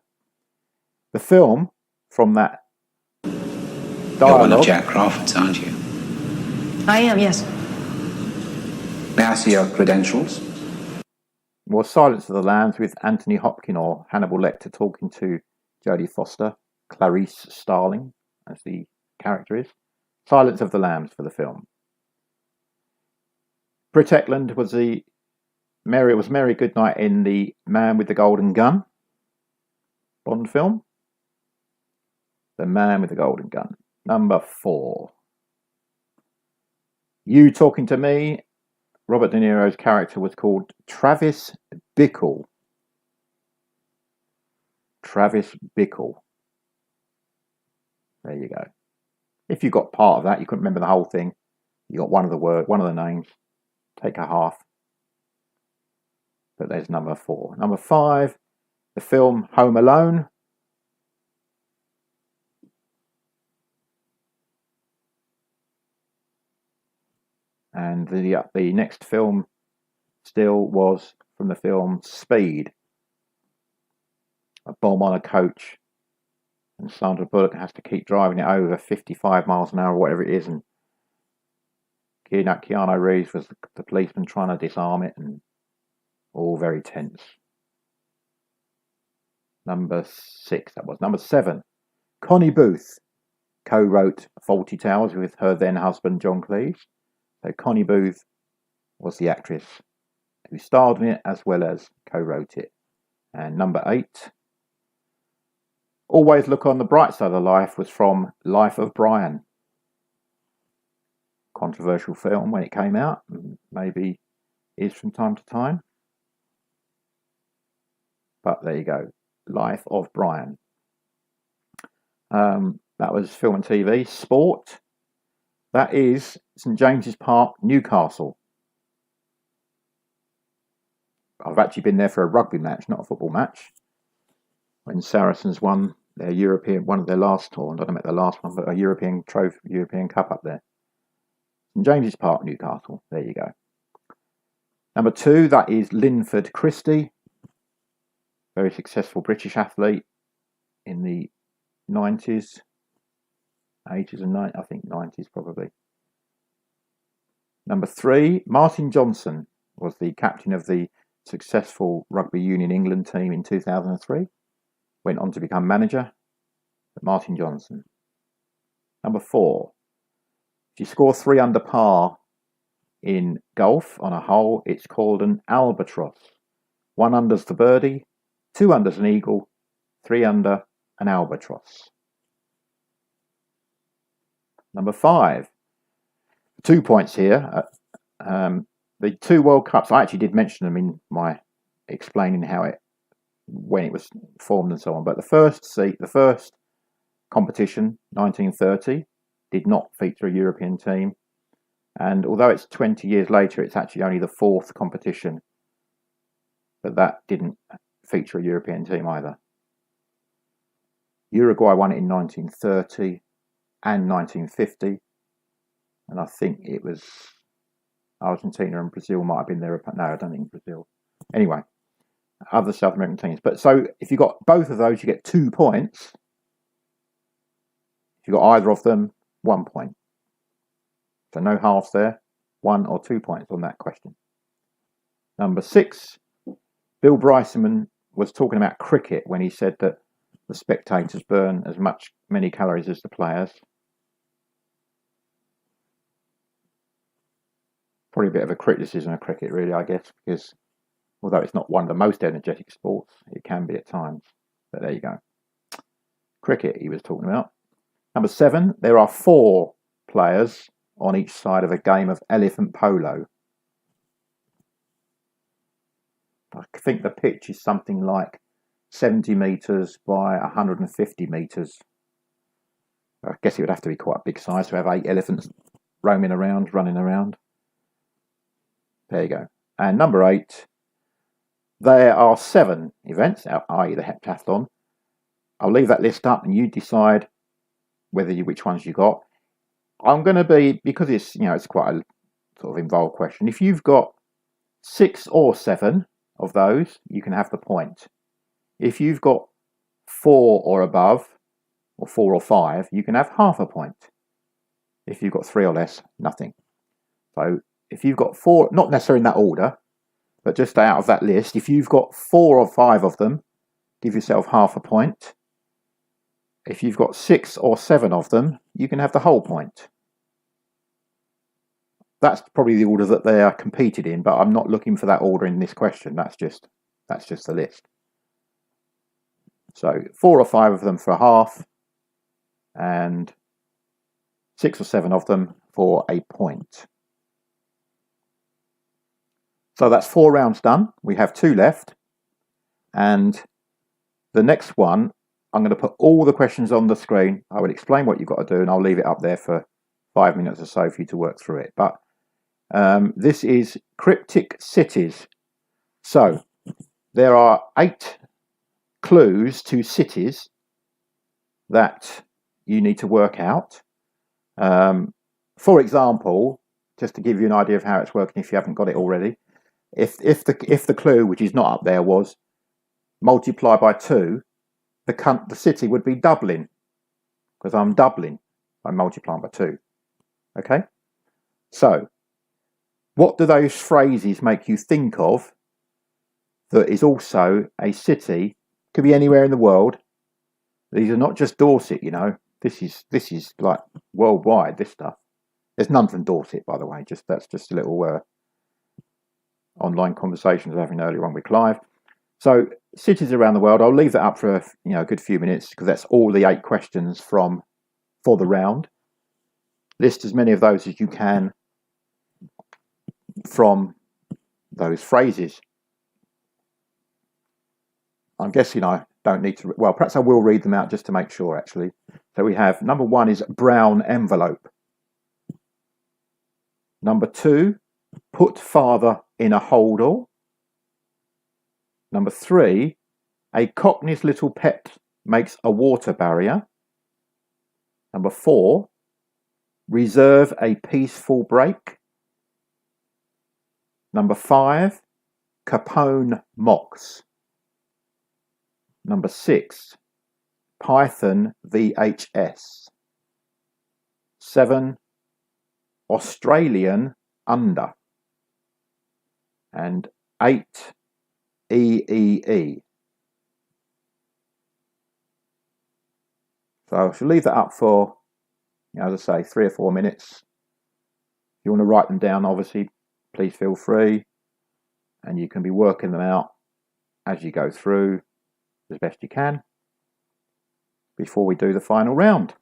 The film from that dialogue. You're one of Jack Crawford's, aren't you? I am, yes. May I see your credentials? Was Silence of the Lambs with Anthony Hopkins or Hannibal Lecter talking to Jodie Foster. Clarice Starling, as the character is. Silence of the Lambs for the film. Britt Ekland was Mary Goodnight in The Man with the Golden Gun Bond film. The Man with the Golden Gun. Number 4. You Talking to Me. Robert De Niro's character was called Travis Bickle. Travis Bickle. There you go. If you got part of that, you couldn't remember the whole thing. You got one of the names. Take a half. But there's number 4. Number 5, the film Home Alone. And the next film still was from the film Speed. A bomb on a coach, and Sandra Bullock has to keep driving it over 55 miles an hour, or whatever it is, and Keanu Reeves was the policeman trying to disarm it, and all very tense. Number 6, that was. Number 7, Connie Booth co-wrote Fawlty Towers with her then husband John Cleese. So Connie Booth was the actress who starred in it as well as co-wrote it. And number 8, Always Look on the Bright Side of Life was from Life of Brian. Controversial film when it came out, maybe is from time to time. But there you go, Life of Brian. That was film and TV. Sport, that is St James's Park, Newcastle. I've actually been there for a rugby match, not a football match, when Saracens won their one of their last, or I don't know the last one, but a European Cup up there. St James's Park, Newcastle. There you go. Number 2, that is Linford Christie, very successful British athlete in the 90s, 80s and 90s, I think 90s probably. Number 3, Martin Johnson was the captain of the successful Rugby Union England team in 2003. Went on to become manager. Martin Johnson. Number 4, if you score 3 under par in golf on a hole, it's called an albatross. 1 under's the birdie, 2 under's an eagle, 3 under an albatross. Number 5, 2 points here. The 2 World Cups, I actually did mention them in my explaining when it was formed and so on. But the first competition, 1930, did not feature a European team. And although it's 20 years later, it's actually only the 4th competition. But that didn't feature a European team either. Uruguay won it in 1930 and 1950. And I think it was Argentina and Brazil might have been there. No, I don't think Brazil. Anyway, other South American teams. But so if you got both of those, you get 2 points. If you got either of them, 1 point. So no halves there. 1 or 2 points on that question. Number 6, Bill Bryson was talking about cricket when he said that the spectators burn as many calories as the players. Probably a bit of a criticism of cricket, really, I guess, because although it's not one of the most energetic sports, it can be at times. But there you go. Cricket, he was talking about. Number 7, there are 4 players on each side of a game of elephant polo. I think the pitch is something like 70 metres by 150 metres. I guess it would have to be quite a big size to have 8 elephants running around. There you go. And number 8, there are 7 events, i.e. the heptathlon. I'll leave that list up and you decide which ones you got. I'm going to be, because it's quite a sort of involved question. If you've got 6 or 7 of those, you can have the point. If you've got 4 or above, or 4 or 5, you can have half a point. If you've got 3 or less, nothing. So if you've got 4, not necessarily in that order, but just out of that list, if you've got 4 or 5 of them, give yourself half a point. If you've got 6 or 7 of them, you can have the whole point. That's probably the order that they are competed in, but I'm not looking for that order in this question. That's just the list. So 4 or 5 of them for a half, and 6 or 7 of them for a point. So that's 4 rounds done. We have 2 left, and the next one, I'm going to put all the questions on the screen. I will explain what you've got to do, and I'll leave it up there for 5 minutes or so for you to work through it. But this is cryptic cities. So there are 8 clues to cities that you need to work out. For example, just to give you an idea of how it's working if you haven't got it already, if the clue, which is not up there, was multiply by 2, the city would be Dublin, because I'm doubling, I'm multiplying by 2. Okay, so what do those phrases make you think of that is also a city? Could be anywhere in the world. These are not just Dorset, you know. This is like worldwide, this stuff. There's none from Dorset, by the way. That's just a little online conversations I was having earlier on with Clive. So cities around the world. I'll leave that up for a good few minutes, because that's all the 8 questions for the round. List as many of those as you can from those phrases. I'm guessing I don't need to. Well, perhaps I will read them out just to make sure, actually. So we have number 1 is brown envelope. Number 2, put father in a holdall. Number 3, a Cockney's little pet makes a water barrier. Number 4, reserve a peaceful break. Number 5, Capone mocks. Number 6, Python VHS. 7, Australian under. And 8, EEE. So I shall leave that up for, as I say, 3 or 4 minutes. If you want to write them down, obviously, please feel free. And you can be working them out as you go through as best you can before we do the final round.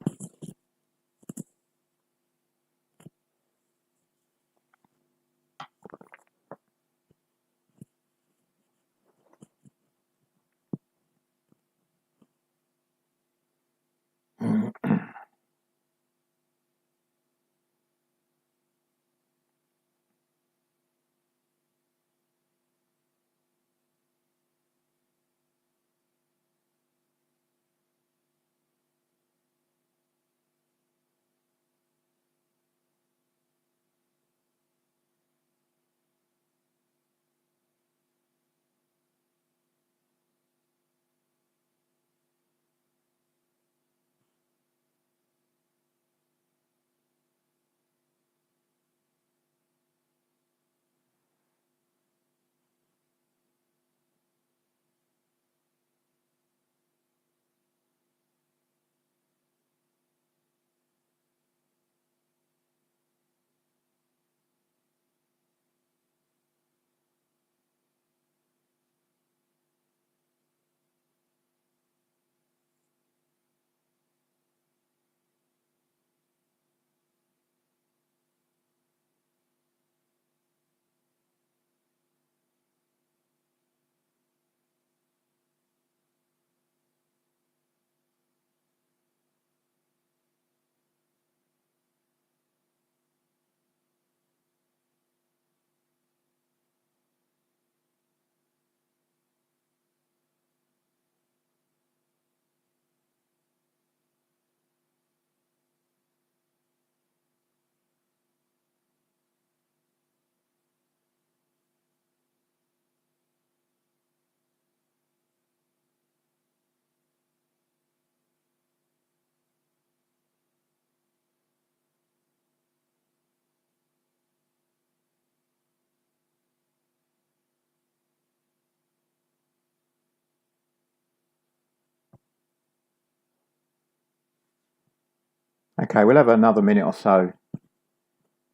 Okay, we'll have another minute or so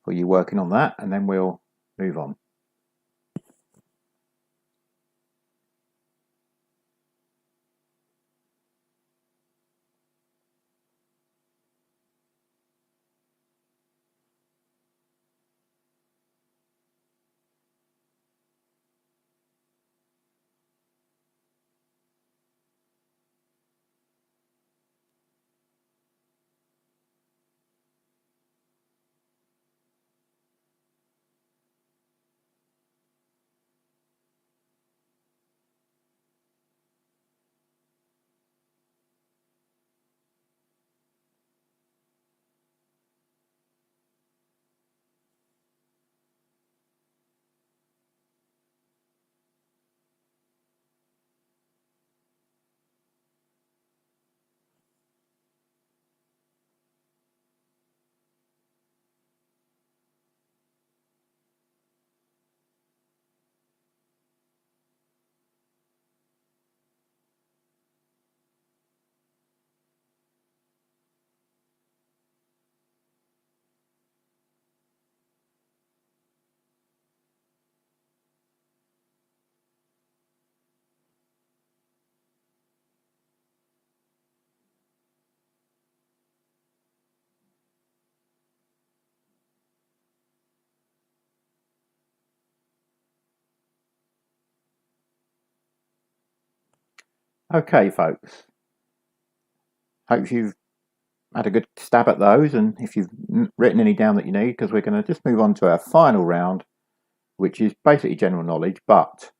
for you working on that, and then we'll move on. Okay, folks. Hope you've had a good stab at those, and if you've written any down that you need, because we're going to just move on to our final round, which is basically general knowledge. But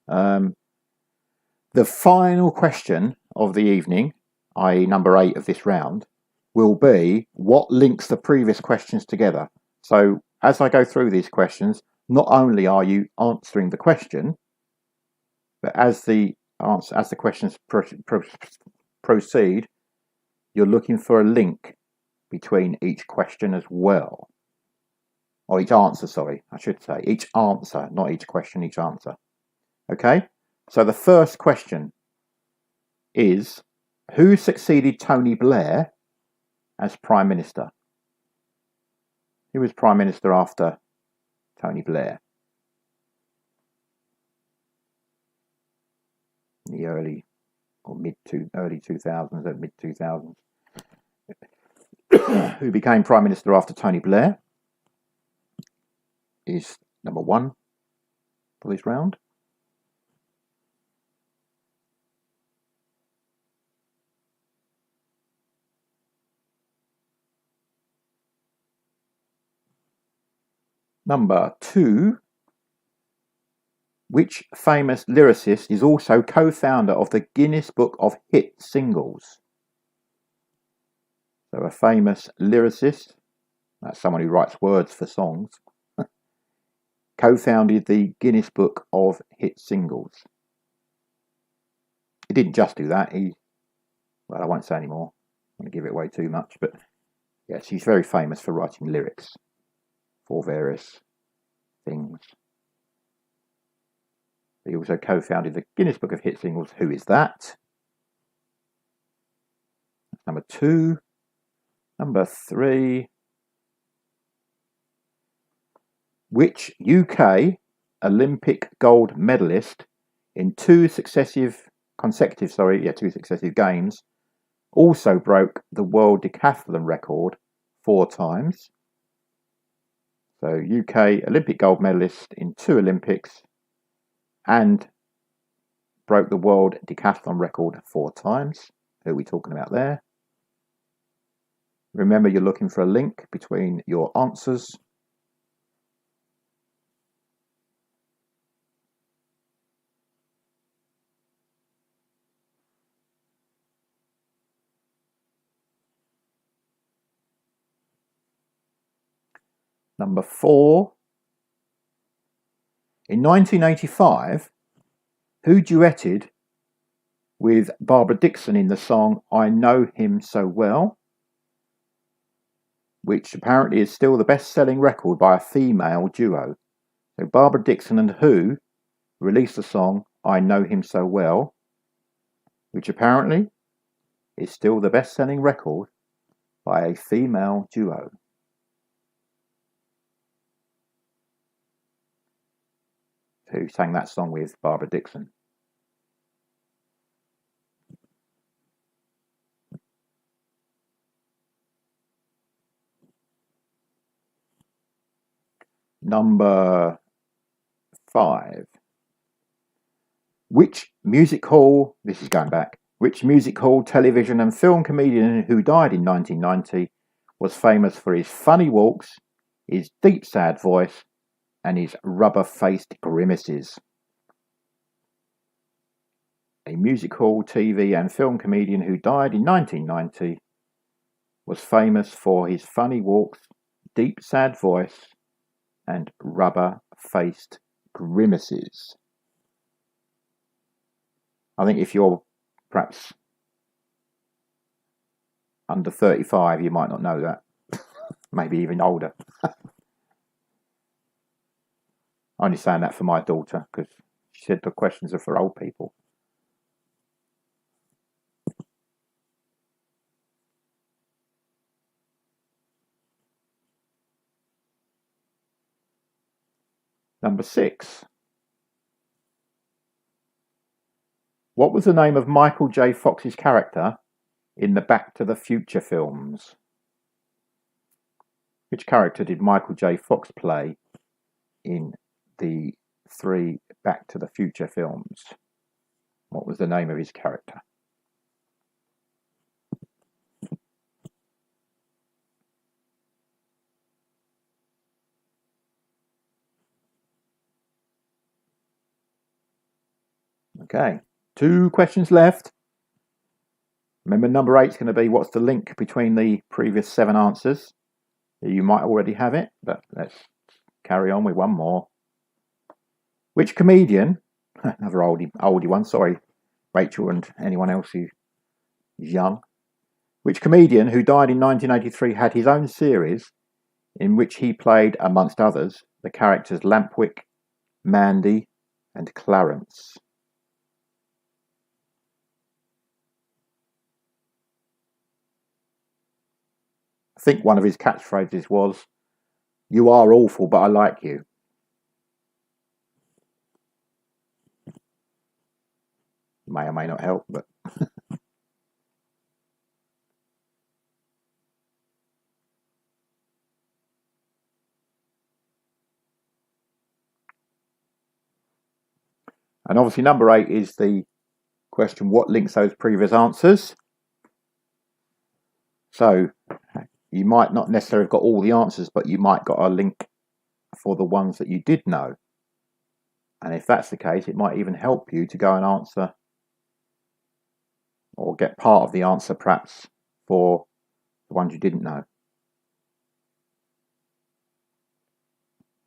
the final question of the evening, i.e. number 8 of this round, will be what links the previous questions together. So as I go through these questions, not only are you answering the question, but as the questions proceed, you're looking for a link between each question as well. Or each answer, sorry, I should say. Each answer, not each question, each answer. Okay? So the first question is, who succeeded Tony Blair as Prime Minister? Who was Prime Minister after Tony Blair? In the early 2000s and mid 2000s. Who became Prime Minister after Tony Blair is number 1 for this round. Number 2, which famous lyricist is also co-founder of the Guinness Book of Hit Singles? So a famous lyricist, that's someone who writes words for songs, co-founded the Guinness Book of Hit Singles. He didn't just do that, I won't say anymore, I'm going to give it away too much, but yes, he's very famous for writing lyrics for various things. He also co-founded the Guinness Book of Hit Singles. Who is that? That's number 2. Number 3. Which UK Olympic gold medalist in two successive games also broke the world decathlon record 4 times? So UK Olympic gold medalist in 2 Olympics and broke the world decathlon record 4 times. Who are we talking about there? Remember, you're looking for a link between your answers. Number 4. In 1985, who duetted with Barbara Dickson in the song I Know Him So Well, which apparently is still the best-selling record by a female duo? So Barbara Dickson and who released the song I Know Him So Well, which apparently is still the best-selling record by a female duo? Who sang that song with Barbara Dixon? Number 5. Which music hall, this is going back, which music hall, television and film comedian who died in 1990 was famous for his funny walks, his deep sad voice and his rubber-faced grimaces? A music hall, TV and film comedian who died in 1990 was famous for his funny walks, deep sad voice and rubber-faced grimaces. I think if you're perhaps under 35, you might not know that. Maybe even older. I'm only saying that for my daughter because she said the questions are for old people. Number 6. What was the name of Michael J. Fox's character in the Back to the Future films? Which character did Michael J. Fox play in the 3 Back to the Future films? What was the name of his character? Okay, 2 questions left. Remember, number 8 is going to be what's the link between the previous 7 answers? You might already have it, but let's carry on with one more. Which comedian, another oldie one, sorry, Rachel and anyone else who is young. Which comedian who died in 1983 had his own series in which he played, amongst others, the characters Lampwick, Mandy and Clarence? I think one of his catchphrases was, "You are awful, but I like you." May or may not help, but and obviously number 8 is the question, what links those previous answers? So you might not necessarily have got all the answers, but you might got a link for the ones that you did know. And if that's the case, it might even help you to go and answer or get part of the answer perhaps for the ones you didn't know.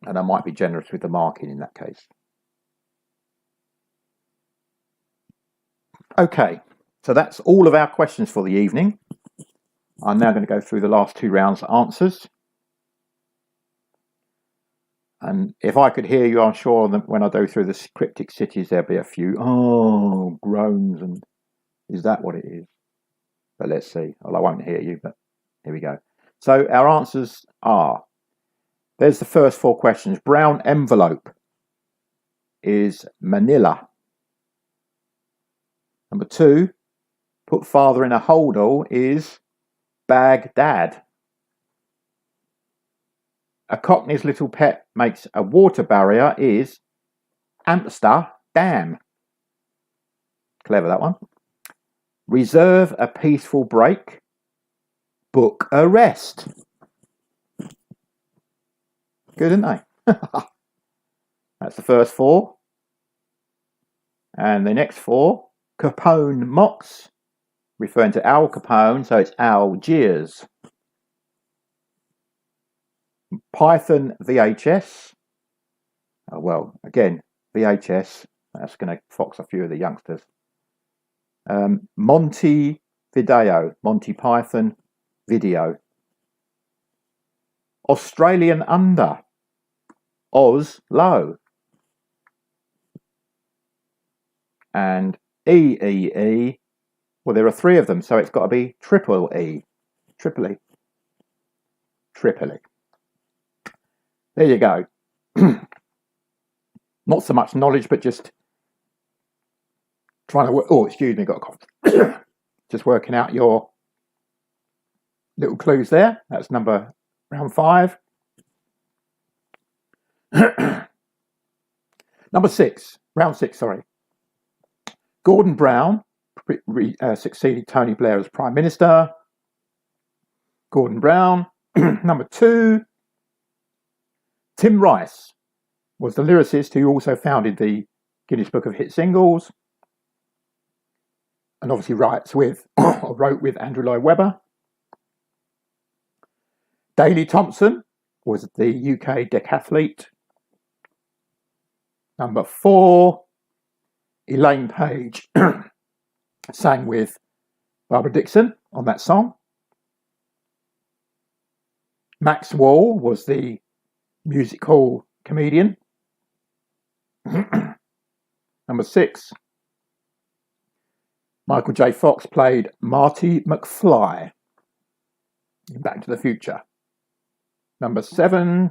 And I might be generous with the marking in that case. Okay, so that's all of our questions for the evening. I'm now going to go through the last 2 rounds answers. And if I could hear you, I'm sure that when I go through the cryptic cities, there'll be a few groans and is that what it is? But let's see. Well, I won't hear you, but here we go. So our answers are, there's the first 4 questions. Brown envelope is Manila. Number 2, put father in a holdall is Baghdad. A cockney's little pet makes a water barrier is Amsterdam. Clever, that one. Reserve a peaceful break. Book a rest. Good, isn't they? That's the first 4. And the next 4, Capone mocks, referring to Al Capone, so it's Algiers. Python VHS. Oh, well, again, VHS, that's going to fox a few of the youngsters. Monty Video, Monty Python video. Australian under, Oz low. And EEE, well, there are 3 of them, so it's got to be triple E. Triple E. Tripoli. There you go. Not so much knowledge, but just trying to work. Oh, excuse me, got a cough. Just working out your little clues there. That's round 5. Number 6, round 6, sorry. Gordon Brown succeeded Tony Blair as Prime Minister. Gordon Brown. Number 2, Tim Rice was the lyricist who also founded the Guinness Book of Hit Singles, and obviously wrote with Andrew Lloyd Webber. Daley Thompson was the UK decathlete. Number 4, Elaine Page sang with Barbara Dixon on that song. Max Wall was the music hall comedian. Number 6, Michael J. Fox played Marty McFly in Back to the Future. Number 7,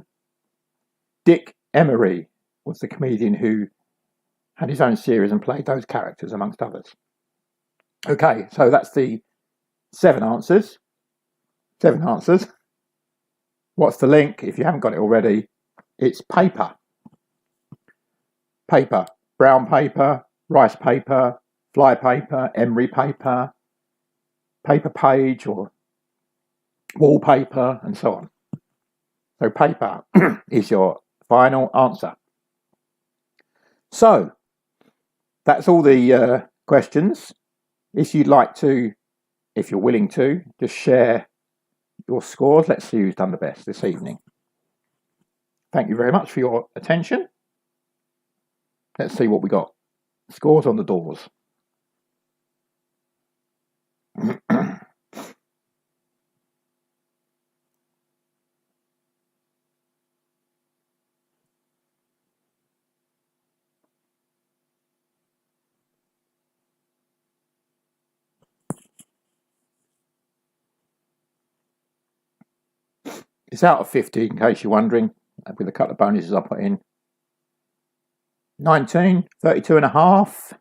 Dick Emery was the comedian who had his own series and played those characters, amongst others. Okay, so that's the 7 answers. 7 answers. What's the link? If you haven't got it already, it's paper. Paper. Brown paper, rice paper, fly paper, emery paper, paper page or wallpaper, and so on. So paper is your final answer. So that's all the questions. If you'd like to, if you're willing to, just share your scores. Let's see who's done the best this evening. Thank you very much for your attention. Let's see what we got. Scores on the doors. It's out of 50, in case you're wondering, with a couple of bonuses I put in. 19, 32 and a half.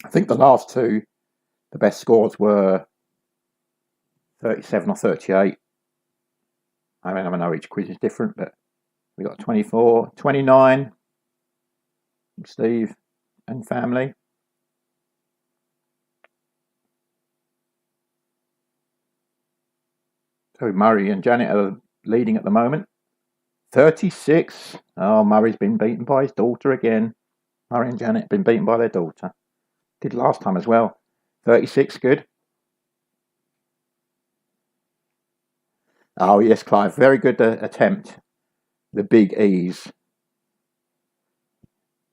I think the last two, the best scores were 37 or 38. I mean, I know each quiz is different, but we got 24, 29, Steve and family. So Murray and Janet are leading at the moment. 36. Oh, Murray's been beaten by his daughter again. Murray and Janet have been beaten by their daughter. Did last time as well. 36, good. Oh, yes, Clive. Very good attempt. The big E's.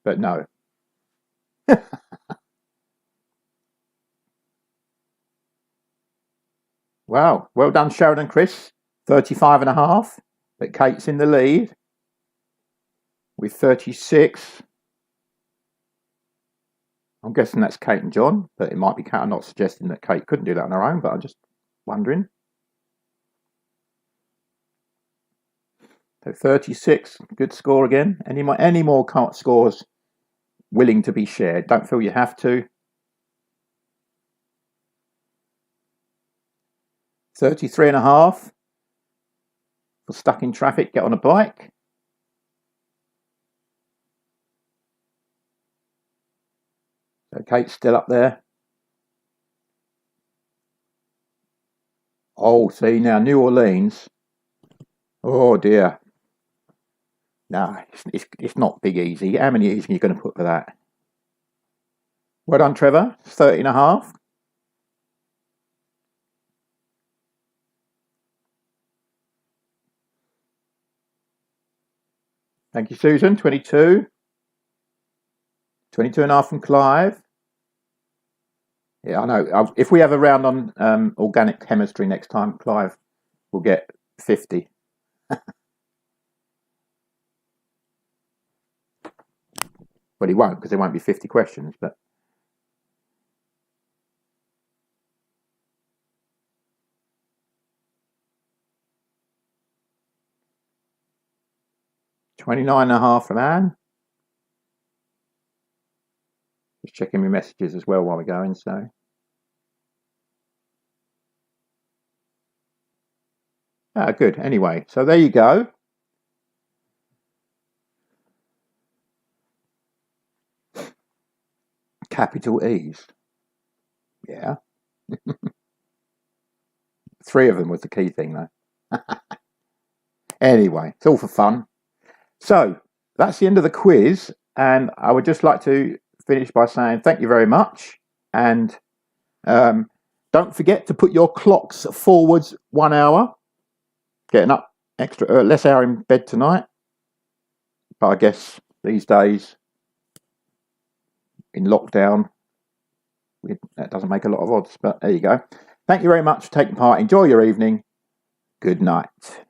But no. Wow. Well done, Sharon and Chris. 35 and a half. But Kate's in the lead with 36. I'm guessing that's Kate and John, but it might be Kate. I'm not suggesting that Kate couldn't do that on her own, but I'm just wondering. So 36, good score again. Any more scores willing to be shared? Don't feel you have to. 33 and a half. For stuck in traffic, get on a bike. So Kate's still up there. Oh, see now, New Orleans. Oh dear. No, it's not big easy. How many easy are you going to put for that? Well done, Trevor. 30 and a half. Thank you, Susan. 22. 22 and a half from Clive. Yeah, I know. If we have a round on organic chemistry next time, Clive will get 50. Well, he won't, because there won't be 50 questions, but... $29.5 from Anne. Just checking my messages as well while we're going, so... Ah, good. Anyway, so there you go. Capital E's. Yeah. 3 of them was the key thing, though. Anyway, it's all for fun. So, that's the end of the quiz, and I would just like to finish by saying thank you very much, and don't forget to put your clocks forwards 1 hour. Getting up less hour in bed tonight, but I guess these days in lockdown that doesn't make a lot of odds, but there you go. Thank you very much for taking part. Enjoy your evening. Good night.